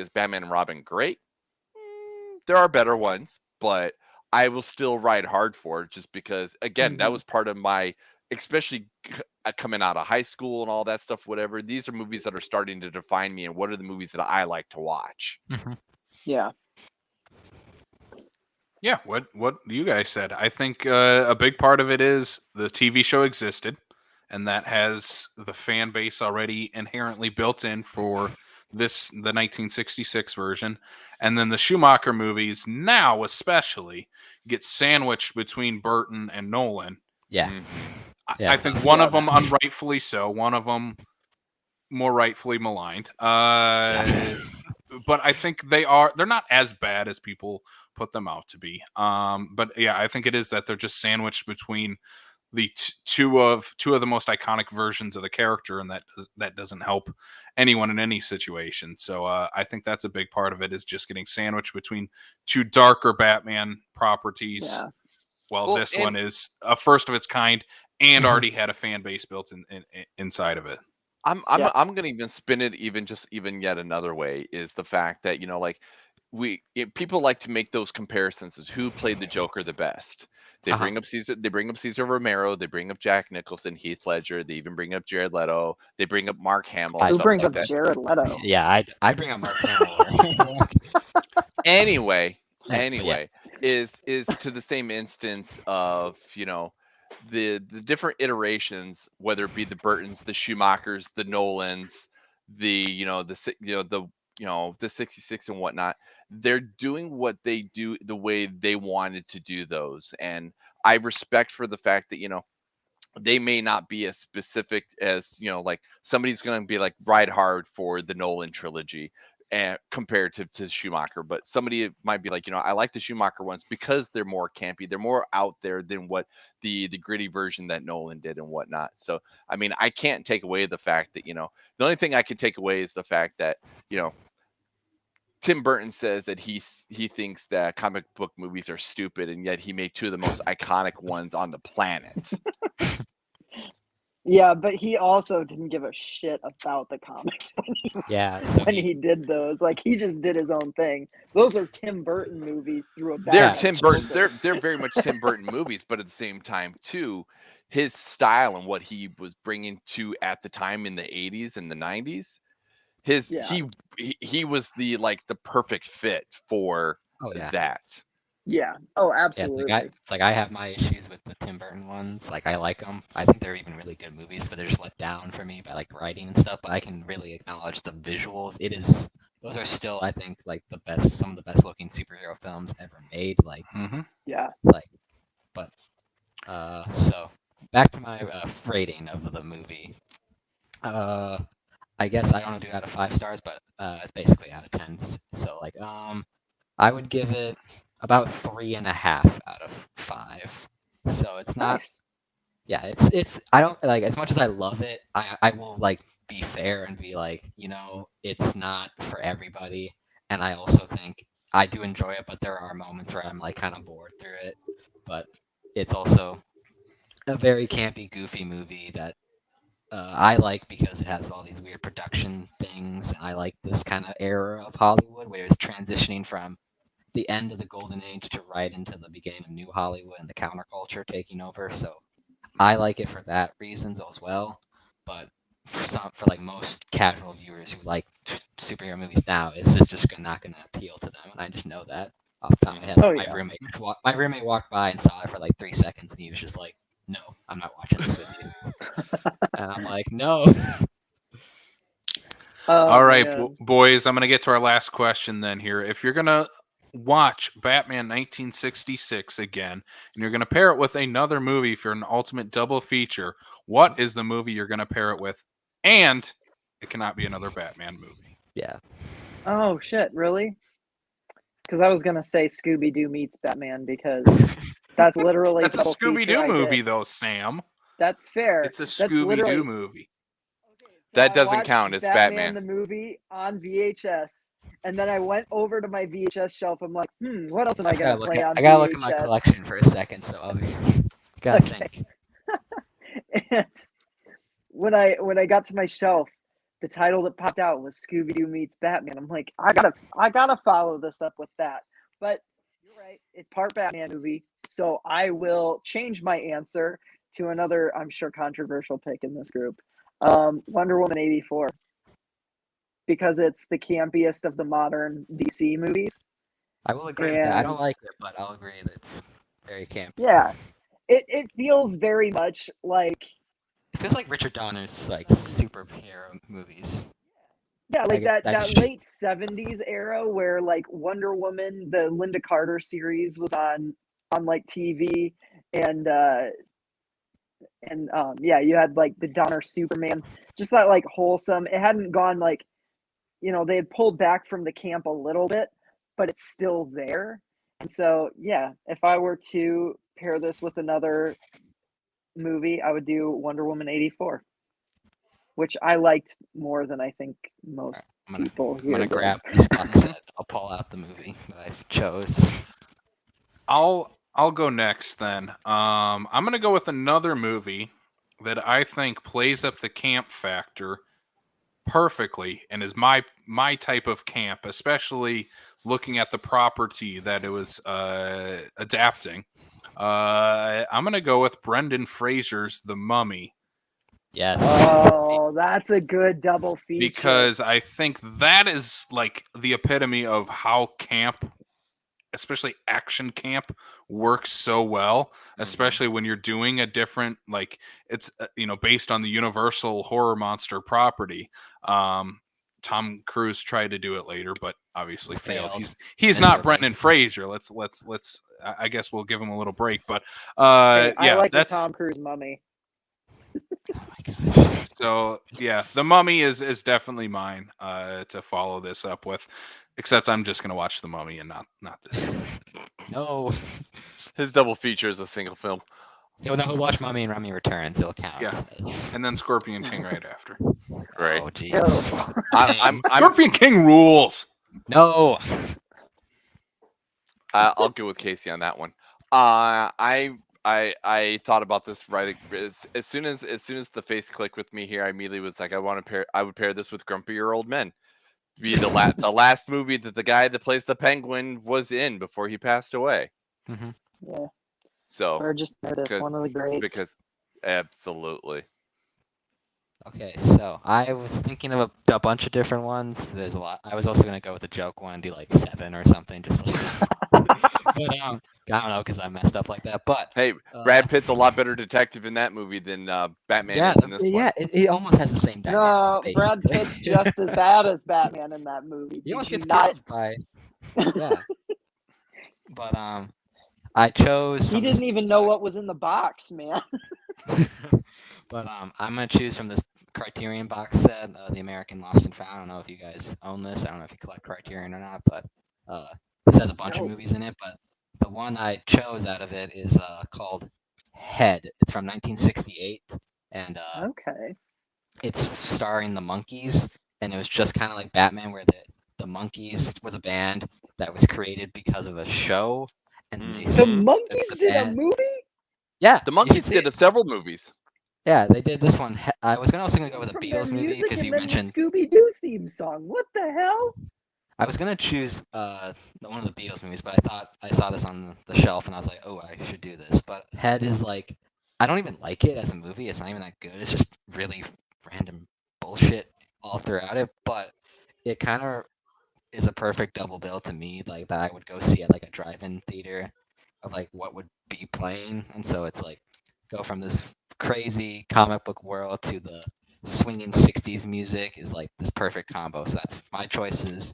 Batman and Robin great? There are better ones, but I will still ride hard for it just because, again, that Mhm. was part of my, especially coming out of high school and all that stuff, whatever. These are movies that are starting to define me and what are the movies that I like to watch. Mhm. Yeah. Yeah, what you guys said. I think a big part of it is the TV show existed, and that has the fan base already inherently built in for the 1966 version, and then the Schumacher movies now especially get sandwiched between Burton and Nolan. Yeah. Mhm. Yeah. I think one of Yeah. them unrightfully so, one of them more rightfully maligned. But I think they're not as bad as people put them out to be. But yeah, I think it is that they're just sandwiched between the two of the most iconic versions of the character, and that doesn't help anyone in any situation. So I think that's a big part of it, is just getting sandwiched between two darker Batman properties. Yeah. Well, Well, this and- one is a first of its kind and Mhm. already had a fan base built inside of it. Yeah. I'm gonna even spin it even yet another way, is the fact that, you know, like people like to make those comparisons as who played the Joker the best. They Uh-huh. bring up Caesar Romero, they bring up Jack Nicholson, Heath Ledger, they even bring up Jared Leto, they bring up Mark Hamill, I- Who stuff brings like up that. Jared Leto? Yeah, I bring up Mark Hamill. Anyway, But yeah. is to the same instance of, you know, the different iterations, whether it be the Burtons, the Schumachers, the Nolans, the, you know, the 66 and whatnot. They're doing what they do the way they wanted to do those, and I respect for the fact that, you know, they may not be as specific as, you know, like somebody's going to be like ride hard for the Nolan trilogy and compared to Schumacher, but somebody might be like, you know, I like the Schumacher ones because they're more campy, they're more out there than what the gritty version that Nolan did and whatnot. So I mean, I can't take away the fact that, you know, the only thing I can take away is the fact that, you know, Tim Burton says that he thinks that comic book movies are stupid, and yet he made two of the most iconic ones on the planet. Yeah, but he also didn't give a shit about the comics Yeah. So when he did those. Like he just did his own thing. Those are Tim Burton movies through a They're Batman Tim Burton. filter. They're very much Tim Burton movies, but at the same time, too, his style and what he was bringing to at the time in the 80s and the 90s, his Yeah. he was the like the perfect fit for Oh yeah. that. Yeah. Oh, Yeah, absolutely. it's like I have my issues with the Tim Burton ones. Like I like them. I think they're even really good movies, but they're just let down for me by like writing and stuff. But I can really acknowledge the visuals. Those are still, I think, like some of the best looking superhero films ever made. Like Mm-hmm. Yeah. but so back to my rating of the movie. I guess I don't want to do out of 5 stars, but it's basically out of 10s. So like I would give it about 3.5 out of 5. So it's not. Nice. Yeah, it's I don't like, as much as I love it, I will like be fair and be like, you know, it's not for everybody. And I also think I do enjoy it, but there are moments where I'm like kind of bored through it. But it's also a very campy, goofy movie that I like because it has all these weird production things. And I like this kind of era of Hollywood where it's transitioning from the end of the golden age to right into the beginning of new Hollywood and the counterculture taking over. So I like it for that reasons as well. But for like most casual viewers who like superhero movies now, it's just not going to appeal to them, and I just know that off the top of my head. Oh, my yeah. roommate walked by and saw it for like 3 seconds, and he was just like, "No, I'm not watching this with you." And I'm like, "No." Oh, All right, man. boys, I'm going to get to our last question then here. If you're going to watch Batman 1966 again, and you're going to pair it with another movie for an ultimate double feature, what is the movie you're going to pair it with? And it cannot be another Batman movie. Yeah. Oh shit, really? Because I was gonna say Scooby-Doo meets Batman because that's literally That's a double feature Scooby-Doo I movie, did. though, Sam. That's fair. It's a That's Scooby-Doo literally movie. okay. So That I doesn't watched count as Batman Batman. the movie on VHS, and then I went over to my VHS shelf. I'm like, what else am I gonna play on I gotta VHS? look at my collection for a second, so I'll be gotta think. And when I got to my shelf, the title that popped out was Scooby-Doo meets Batman. I'm like, I gotta follow this up with that. But you're right, it's part Batman movie, so I will change my answer to another, I'm sure, controversial pick in this group. Wonder Woman 84. Because it's the campiest of the modern DC movies. I will agree with that. I don't And like it, but I'll agree that it's very campy. yeah, it feels very much like It feels like Richard Donner's like superhero movies. yeah, like Like, that shit. late 70s era where like Wonder Woman, the Linda Carter series was on like TV and yeah, you had like the Donner Superman, just that like wholesome. It hadn't gone like, they had pulled back from the camp a little bit, but it's still there. And so, yeah, if I were to pair this with another movie, I would do Wonder Woman 84, which I liked more than I think most people I'm here gonna did. grab this button set. I'll pull out the movie that I chose. I'll go next then. I'm gonna go with another movie that I think plays up the camp factor perfectly and is my type of camp, especially looking at the property that it was adapting. I'm gonna go with Brendan Fraser's The Mummy. Yes. Oh, that's a good double feature. Because I think that is like the epitome of how camp, especially action camp, works so well, especially when you're doing a different, like, it's based on the Universal horror monster property. Tom Cruise tried to do it later, but obviously failed. He's not Brendan Fraser. Let's I guess we'll give him a little break, but Hey, I yeah, like the that's Tom Cruise Mummy. Oh my gosh. so yeah, The Mummy is definitely mine to follow this up with, except I'm just gonna watch The Mummy and not this one. No. His double feature is a single film. You'll know who watch Mummy and Mummy Returns. It'll count. Yeah. And then Scorpion King right after. Right. Oh jeez. Oh. I'm Scorpion King rules. No. I'll go with Casey on that one. I thought about this right as soon as the face clicked with me here. I immediately was like, I would pair this with Grumpier Old Men. Be the last movie that the guy that plays the Penguin was in before he passed away. Mm-hmm. Yeah. So Burgess Meredith, one of the greats. because absolutely. Okay, so I was thinking of a bunch of different ones. There's a lot. I was also gonna go with a joke one, do like 7 or something, just like. But I don't know because I messed up like that. But hey, Brad Pitt's a lot better detective in that movie than Batman is in this one. Yeah, it almost has the same dynamic. No, Brad Pitt's just as bad as Batman in that movie. He almost Did gets you killed by. Yeah. But I chose. He didn't even know what was in the box, man. But I'm gonna choose from this Criterion box set, The American Lost and Found. I don't know if you guys own this. I don't know if you collect Criterion or not, but this has a bunch of movies in it. But the one I chose out of it is called Head. It's from 1968, and Okay. it's starring the Monkees, and it was just kind of like Batman, where the Monkees was a band that was created because of a show, and The Monkees did a movie? Yeah, the Monkees did several movies. Yeah, they did this one. I was also gonna go with a From Beatles their movie music because and you then mentioned. the Scooby-Doo theme song. What the hell? I was gonna choose one of the Beatles movies, but I thought I saw this on the shelf and I was like, oh, I should do this. But Head is like, I don't even like it as a movie. It's not even that good. It's just really random bullshit all throughout it. But it kind of is a perfect double bill to me, like that I would go see at like a drive-in theater of like what would be playing. And so it's like go from this crazy comic book world to the swinging 60s music is like this perfect combo. So that's my choice is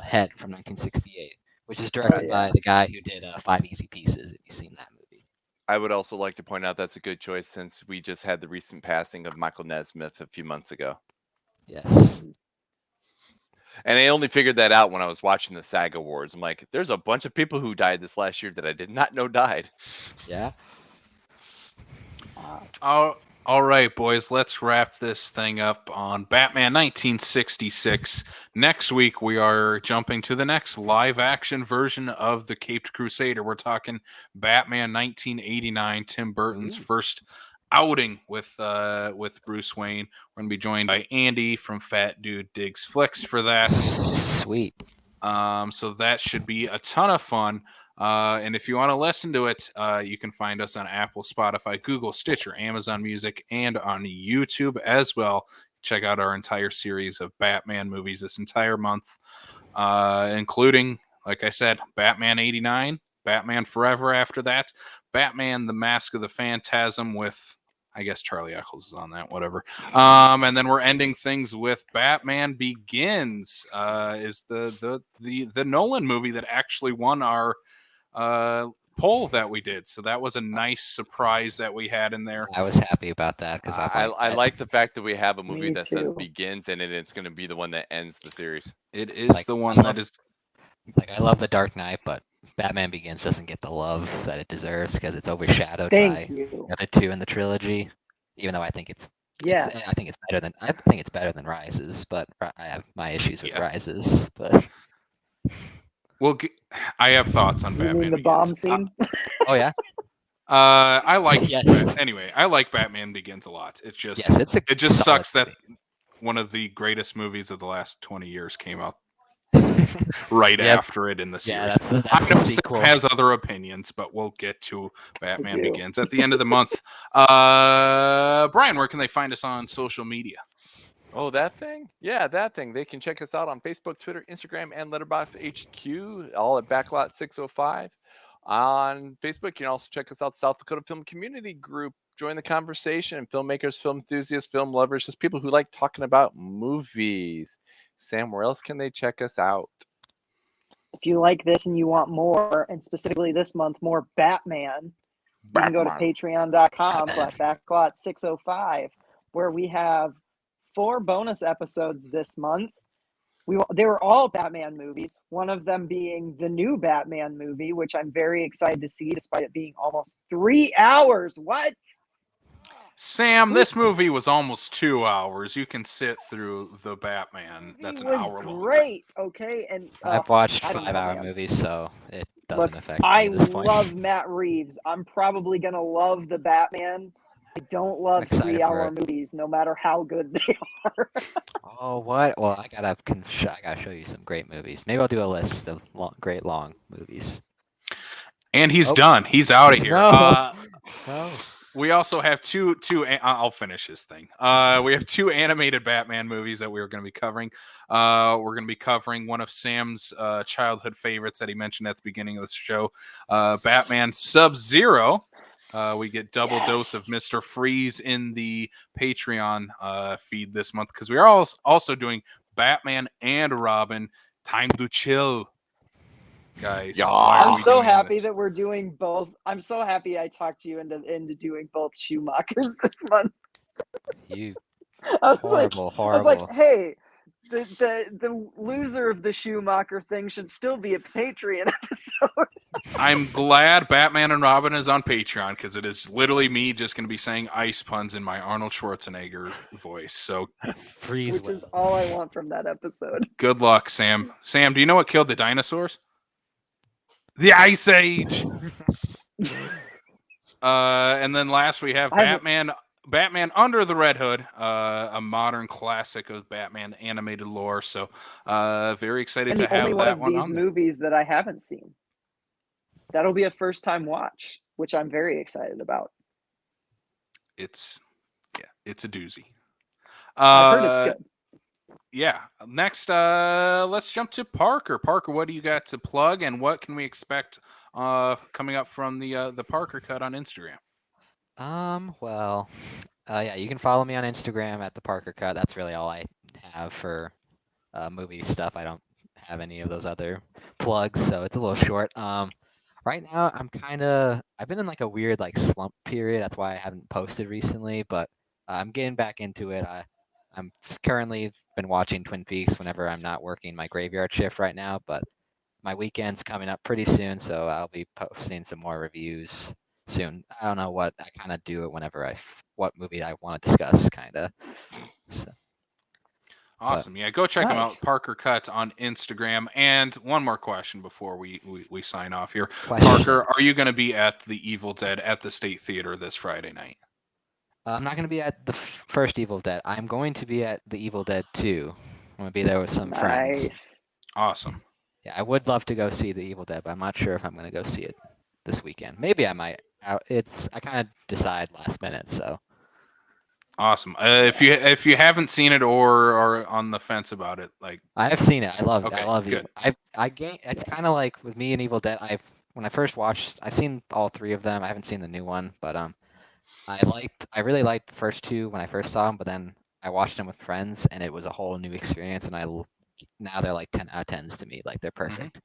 Head from 1968, which is directed yeah. by the guy who did 5 Easy Pieces, if you've seen that movie. I would also like to point out that's a good choice since we just had the recent passing of Michael Nesmith a few months ago. Yes. And I only figured that out when I was watching the SAG Awards. I'm like, there's a bunch of people who died this last year that I did not know died. Yeah. All right, boys, let's wrap this thing up on Batman 1966. Next week, we are jumping to the next live-action version of the Caped Crusader. We're talking Batman 1989, Tim Burton's first outing with Bruce Wayne. We're going to be joined by Andy from Fat Dude Digs Flicks for that. Sweet. So that should be a ton of fun. And if you want to listen to it, you can find us on Apple, Spotify, Google, Stitcher, Amazon Music, and on YouTube as well. Check out our entire series of Batman movies this entire month, including, like I said, Batman 89, Batman Forever after that, Batman The Mask of the Phantasm with, I guess Charlie Eccles is on that, whatever. And then we're ending things with Batman Begins, is the Nolan movie that actually won our poll that we did. So that was a nice surprise that we had in there. I was happy about that because I like the fact that we have a movie Me that says too. begins in it, and it's going to be the one that ends the series. It is Like, the one I that love- is. Like, I love The Dark Knight, but Batman Begins doesn't get the love that it deserves because it's overshadowed Thank by you. the other two in the trilogy. Even though I think it's Yes. I think it's better than Rises, but I have my issues with Yeah. Rises. But Well, I have thoughts on You Batman mean the Begins. bomb scene? oh yeah, I like. Yes. Anyway, I like Batman Begins a lot. It's just yes, it's a it just solid sucks that movie. one of the greatest movies of the last 20 years came out right Yep. after it in the Yeah, series. that's I the know Sam sequel. has other opinions, but we'll get to Batman do. Begins at the end of the month. Brian, where can they find us on social media? Oh, that thing? Yeah, that thing. They can check us out on Facebook, Twitter, Instagram, and Letterboxd HQ, all at Backlot 605. On Facebook, you can also check us out, South Dakota Film Community Group. Join the conversation. Filmmakers, film enthusiasts, film lovers, just people who like talking about movies. Sam, where else can they check us out? If you like this and you want more, and specifically this month, more Batman, you can go to patreon.com/backlot605, where we have 4 bonus episodes this month. They were all Batman movies, one of them being the new Batman movie, which I'm very excited to see, despite it being almost 3 hours. What? Sam, this movie was almost 2 hours. You can sit through the Batman. That's It an was hour longer. great, okay? And I've watched I don't know, 5-hour man. movies, so it doesn't Look, affect me I at this point. love Matt Reeves. I'm probably gonna love the Batman. I don't love Excited for 3-hour it. movies, no matter how good they are. Oh, what? Well, I gotta show you some great movies. Maybe I'll do a list of great long movies. And he's Oh. done. He's out of here. No. No. We also have two. I'll finish this thing. We have 2 animated Batman movies that we are going to be covering. We're going to be covering one of Sam's childhood favorites that he mentioned at the beginning of the show, Batman Sub-Zero. We get double dose of Mr. Freeze in the Patreon feed this month because we are also doing Batman and Robin Time to Chill. Guys, Yeah. why are I'm we so doing happy this? that we're doing both. I'm so happy I talked you into doing both Schumachers this month. You I was horrible. like, hey, the loser of the Schumacher thing should still be a Patreon episode. I'm glad Batman and Robin is on Patreon because it is literally me just going to be saying ice puns in my Arnold Schwarzenegger voice. So Freeze. Which is all I want from that episode. good luck, Sam. Sam, do you know what killed the dinosaurs? The Ice Age. And then last we have Batman Under the Red Hood, a modern classic of Batman animated lore. So very excited And to the only have one that of one these on there. movies that I haven't seen. That'll be a first time watch, which I'm very excited about. It's a doozy. I've heard it's good. Yeah. Next, let's jump to Parker. Parker, what do you got to plug, and what can we expect coming up from the Parker Cut on Instagram? Well, Yeah, you can follow me on Instagram at the Parker Cut. That's really all I have for movie stuff. I don't have any of those other plugs, so it's a little short. Right now I've been in like a weird like slump period. That's why I haven't posted recently, but I'm getting back into it. I'm currently been watching Twin Peaks whenever I'm not working my graveyard shift right now, but my weekend's coming up pretty soon, so I'll be posting some more reviews soon. I don't know what I kind of do it whenever what movie I want to discuss, kind of. So, Awesome. Yeah, go check him out, Nice. Parker Cut on Instagram. And one more question before we sign off here. question. Parker, are you going to be at the Evil Dead at the State Theater this Friday night? I'm not going to be at the first Evil Dead. I'm going to be at the Evil Dead 2. I'm going to be there with some friends. Nice. Awesome. Yeah, I would love to go see the Evil Dead, but I'm not sure if I'm going to go see it this weekend. Maybe I might. I kind of decide last minute, so. Awesome. If you haven't seen it or are on the fence about it, like I have seen it. I love Okay, I love good. It's kind of like with me and Evil Dead. When I first watched, I've seen all three of them. I haven't seen the new one, but I really liked the first two when I first saw them, but then I watched them with friends and it was a whole new experience. And now they're like 10 out of 10s to me. Like they're perfect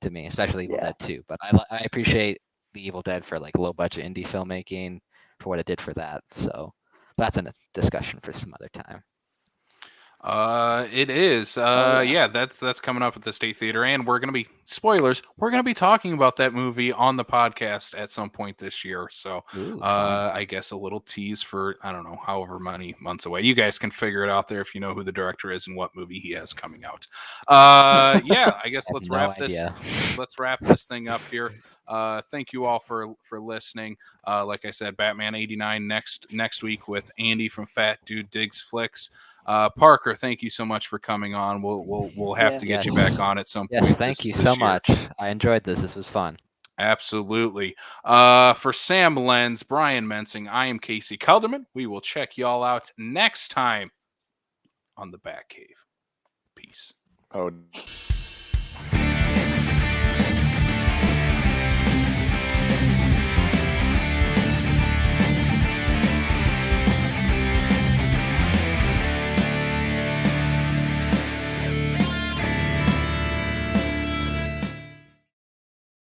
to me, especially Evil Yeah. Dead 2. But I appreciate the Evil Dead for like low budget indie filmmaking for what it did for that. So that's a discussion for some other time. It is. yeah. Yeah, that's coming up at the State Theater, and we're gonna be spoilers. We're gonna be talking about that movie on the podcast at some point this year. So, Ooh, fun. I guess a little tease for I don't know, however many months away. You guys can figure it out there if you know who the director is and what movie he has coming out. Yeah, I guess I have let's no wrap this. idea. Let's wrap this thing up here. Thank you all for listening. Like I said, Batman '89 next week with Andy from Fat Dude Digs Flicks. Parker, thank you so much for coming on. We'll have Yeah. to get you Yes. back on at some point. Yes, thank you this so year. much. I enjoyed this. This was fun. Absolutely. For Sam Lenz, Brian Mensing, I am Casey Kelderman. We will check y'all out next time on the Batcave. Peace. Oh.